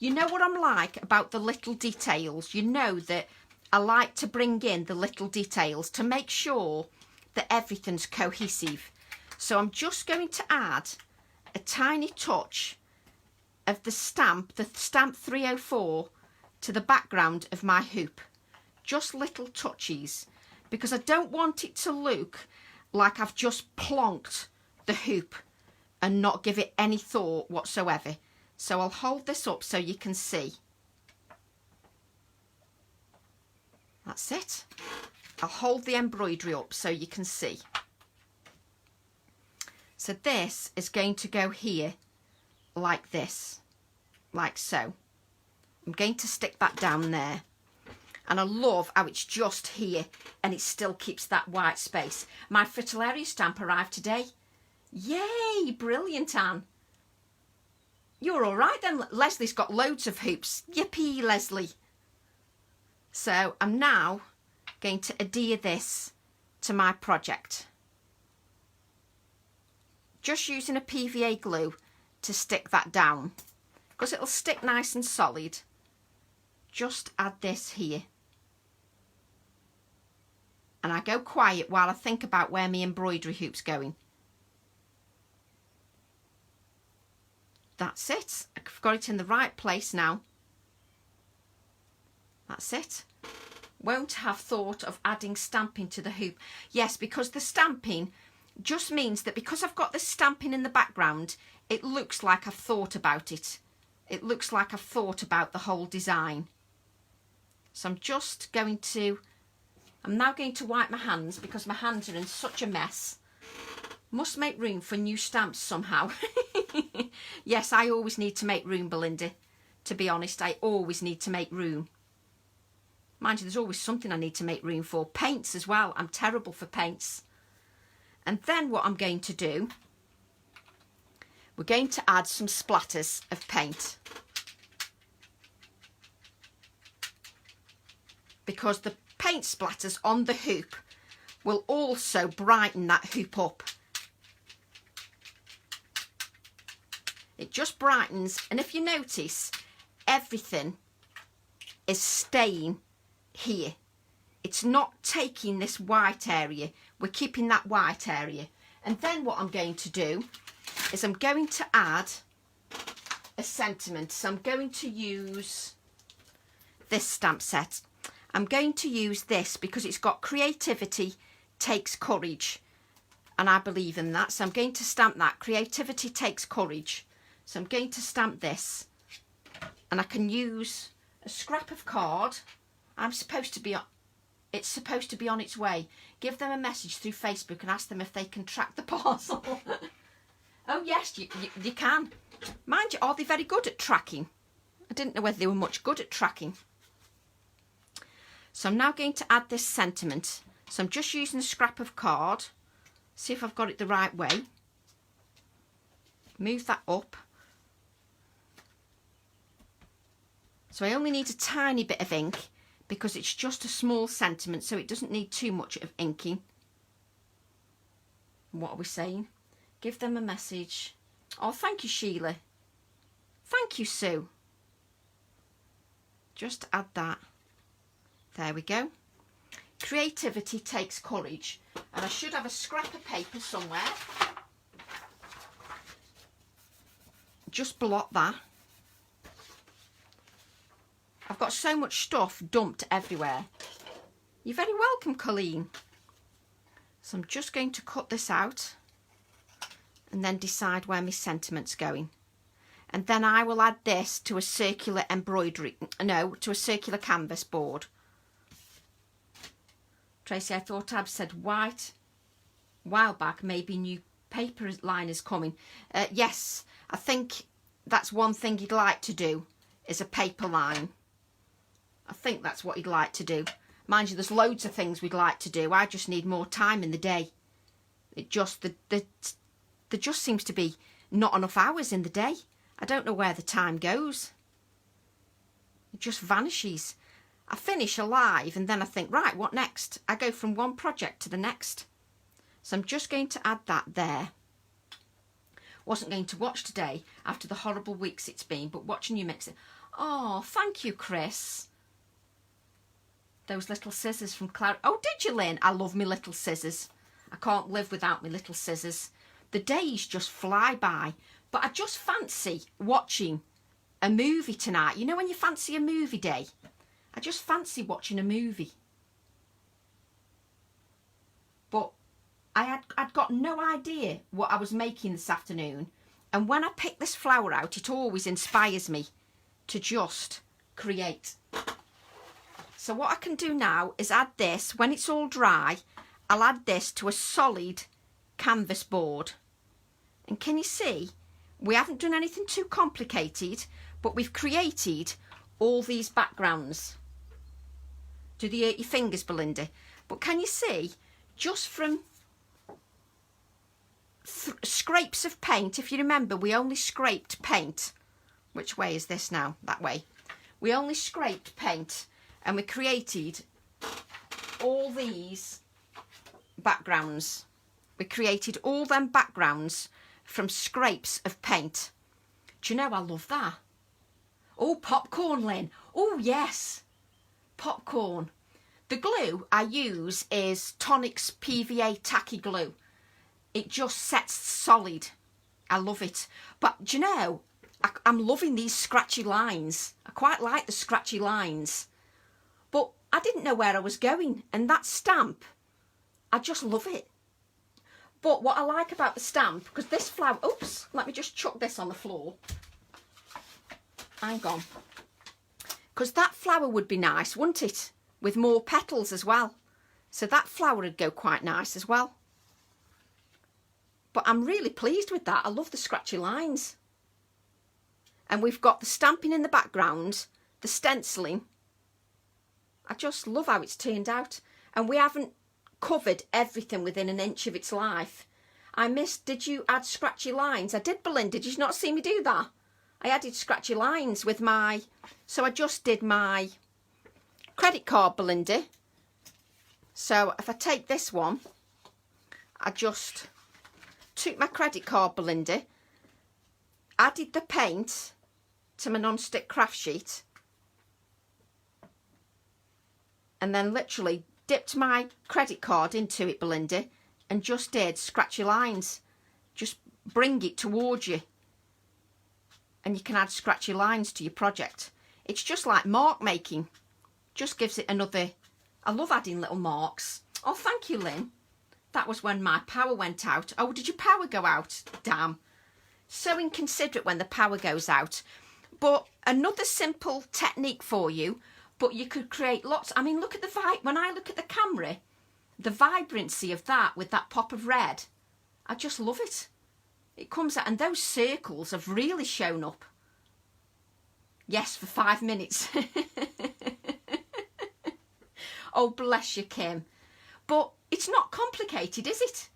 You know what I'm like about the little details? You know that I like to bring in the little details to make sure that everything's cohesive. So I'm just going to add a tiny touch of the stamp 304, to the background of my hoop. Just little touches, because I don't want it to look like I've just plonked the hoop and not give it any thought whatsoever. So I'll hold this up so you can see. That's it. I'll hold the embroidery up so you can see. So this is going to go here like this, like so. I'm going to stick that down there. And I love how it's just here and it still keeps that white space. My Fritillaria stamp arrived today. Yay, brilliant, Anne. You're all right then. Leslie's got loads of hoops. Yippee, Leslie. So I'm now going to adhere this to my project. Just using a PVA glue to stick that down, because it'll stick nice and solid. Just add this here. And I go quiet while I think about where my embroidery hoop's going. That's it. I've got it in the right place now. That's it. Won't have thought of adding stamping to the hoop. Yes, because the stamping just means that because I've got the stamping in the background, it looks like I've thought about it. It looks like I've thought about the whole design. So I'm now going to wipe my hands because my hands are in such a mess. Must make room for new stamps somehow. Yes, I always need to make room, Belinda. To be honest, I always need to make room. Mind you, there's always something I need to make room for. Paints as well. I'm terrible for paints. And then what I'm going to do, we're going to add some splatters of paint. Because the paint splatters on the hoop will also brighten that hoop up. It just brightens, and if you notice, everything is staying here. It's not taking this white area. We're keeping that white area. And then what I'm going to do is I'm going to add a sentiment. So I'm going to use this stamp set. I'm going to use this because it's got creativity takes courage. And I believe in that. So I'm going to stamp that. Creativity takes courage. So I'm going to stamp this. And I can use a scrap of card. It's supposed to be on its way. Give them a message through Facebook and ask them if they can track the parcel. Oh yes, you can. Mind you, are they very good at tracking? I didn't know whether they were much good at tracking. So I'm now going to add this sentiment. So I'm just using a scrap of card. See if I've got it the right way. Move that up. So I only need a tiny bit of ink because it's just a small sentiment, so it doesn't need too much of inking. What are we saying? Give them a message. Oh, thank you, Sheila. Thank you, Sue. Just add that. There we go. Creativity takes courage. And I should have a scrap of paper somewhere. Just blot that. I've got so much stuff dumped everywhere. You're very welcome, Colleen. So I'm just going to cut this out and then decide where my sentiment's going. And then I will add this to a circular to a circular canvas board. Tracy, I thought Ab said white while back, maybe new paper line is coming. Yes, I think that's one thing he'd like to do, is a paper line. I think that's what he'd like to do. Mind you, there's loads of things we'd like to do. I just need more time in the day. It just, there just seems to be not enough hours in the day. I don't know where the time goes. It just vanishes. I finish a live and then I think, right, what next? I go from one project to the next. So I'm just going to add that there. Wasn't going to watch today after the horrible weeks it's been, but watching you mix it. Oh, thank you, Chris. Those little scissors from Clara. Oh, did you, Lynn? I love me little scissors. I can't live without me little scissors. The days just fly by. But I just fancy watching a movie tonight. You know when you fancy a movie day? I just fancy watching a movie. But I'd got no idea what I was making this afternoon. And when I pick this flower out, it always inspires me to just create. So what I can do now is add this. When it's all dry, I'll add this to a solid canvas board. And can you see, we haven't done anything too complicated, but we've created all these backgrounds. Do the 80 fingers, Belinda. But can you see, just from scrapes of paint, if you remember, we only scraped paint. Which way is this now? That way. We only scraped paint and we created all these backgrounds. We created all them backgrounds from scrapes of paint. Do you know, I love that. Oh, popcorn, Lynn. Oh, yes. Popcorn. The glue I use is Tonic's PVA tacky glue. It just sets solid. I love it. But do you know, I'm loving these scratchy lines. I quite like the scratchy lines. But I didn't know where I was going. And that stamp, I just love it. But what I like about the stamp, because this flower, oops, let me just chuck this on the floor. Hang on. Because that flower would be nice, wouldn't it? With more petals as well. So that flower would go quite nice as well. But I'm really pleased with that. I love the scratchy lines. And we've got the stamping in the background, the stenciling. I just love how it's turned out. And we haven't covered everything within an inch of its life. I missed, did you add scratchy lines? I did, Belinda. Did you not see me do that? I added scratchy lines with my, so I just did my credit card, Belinda. So if I take this one, I just took my credit card, Belinda, added the paint to my non-stick craft sheet, and then literally dipped my credit card into it, Belinda, and just did scratchy lines. Just bring it towards you. And you can add scratchy lines to your project. It's just like mark making. Just gives it another... I love adding little marks. Oh, thank you, Lynn. That was when my power went out. Oh, did your power go out? Damn. So inconsiderate when the power goes out. But another simple technique for you. But you could create lots... I mean, look at the vibe. When I look at the camera, the vibrancy of that with that pop of red, I just love it. It comes out, and those circles have really shown up. Yes, for 5 minutes. Oh, bless you, Kim. But it's not complicated, is it?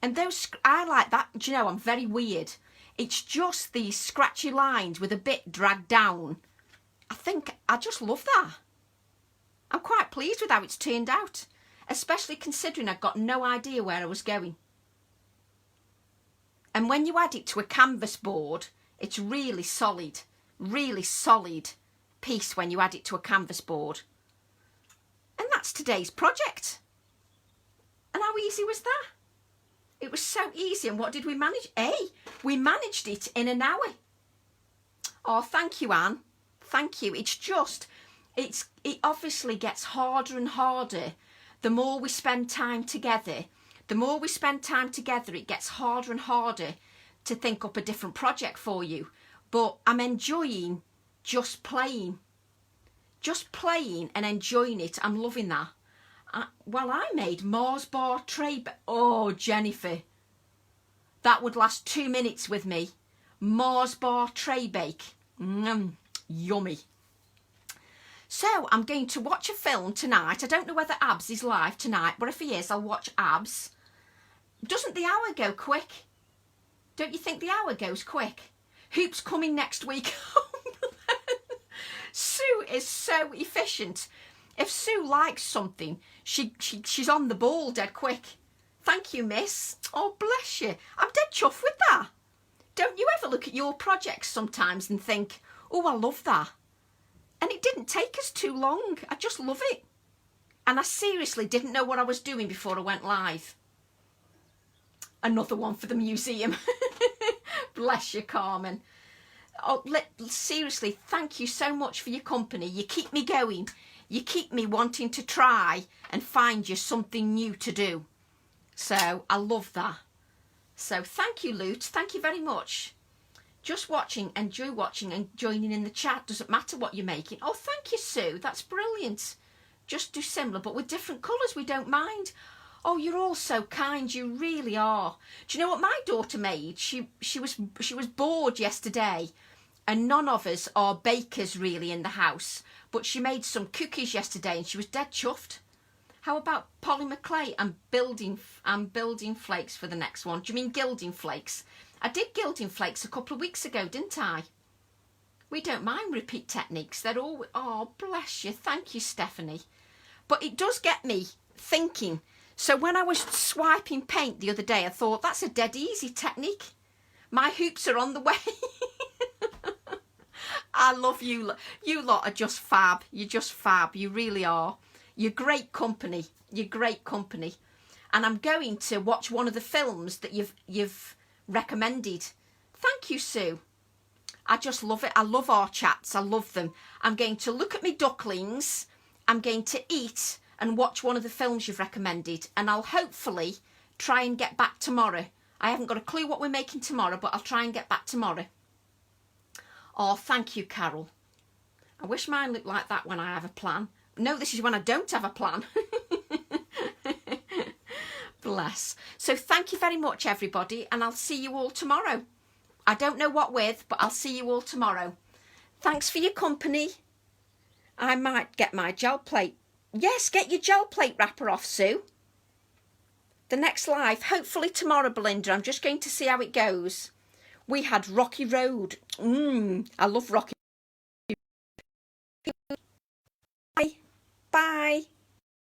And those, I like that. Do you know, I'm very weird. It's just these scratchy lines with a bit dragged down. I think I just love that. I'm quite pleased with how it's turned out, especially considering I've got no idea where I was going. And when you add it to a canvas board, it's really solid piece when you add it to a canvas board. And that's today's project. And how easy was that? It was so easy. And what did we manage? We managed it in an hour. Oh, thank you, Anne. Thank you. It's just, it obviously gets harder and harder the more we spend time together. The more we spend time together, it gets harder and harder to think up a different project for you. But I'm enjoying just playing and enjoying it. I'm loving that. Well, I made Mars bar tray. Oh, Jennifer, That would last 2 minutes with me. Mars bar tray bake. Yummy. So I'm going to watch a film tonight. I don't know whether Abs is live tonight, but if he is, I'll watch Abs. Doesn't the hour go quick? Don't you think the hour goes quick? Hoops coming next week. Sue is so efficient. If Sue likes something, she's on the ball dead quick. Thank you, miss. Oh, bless you. I'm dead chuffed with that. Don't you ever look at your projects sometimes and think, oh, I love that? And it didn't take us too long. I just love it. And I seriously didn't know what I was doing before I went live. Another one for the museum. Bless you, Carmen. Oh, seriously, thank you so much for your company. You keep me going. You keep me wanting to try and find you something new to do. So I love that. So thank you, Lute. Thank you very much. Just watching, enjoy watching and joining in the chat. Doesn't matter what you're making. Oh, thank you, Sue. That's brilliant. Just do similar, but with different colours. We don't mind. Oh, you're all so kind. You really are. Do you know what my daughter made? She was bored yesterday, and none of us are bakers really in the house. But she made some cookies yesterday, and she was dead chuffed. How about polymer clay and building flakes for the next one? Do you mean gilding flakes? I did gilding flakes a couple of weeks ago, didn't I? We don't mind repeat techniques. They're all, oh, bless you. Thank you, Stephanie. But it does get me thinking. So when I was swiping paint the other day, I thought, that's a dead easy technique. My hoops are on the way. I love you. You lot are just fab. You're just fab. You really are. You're great company. You're great company. And I'm going to watch one of the films that you've recommended. Thank you, Sue. I just love it. I love our chats. I love them. I'm going to look at my ducklings. I'm going to eat and watch one of the films you've recommended. And I'll hopefully try and get back tomorrow. I haven't got a clue what we're making tomorrow, but I'll try and get back tomorrow. Oh, thank you, Carol. I wish mine looked like that when I have a plan. No, this is when I don't have a plan. Bless. So thank you very much, everybody, and I'll see you all tomorrow. I don't know what with, but I'll see you all tomorrow. Thanks for your company. I might get my gel plate. Yes, get your gel plate wrapper off, Sue. The next live, hopefully tomorrow, Belinda. I'm just going to see how it goes. We had Rocky Road. I love Rocky. Bye. Bye.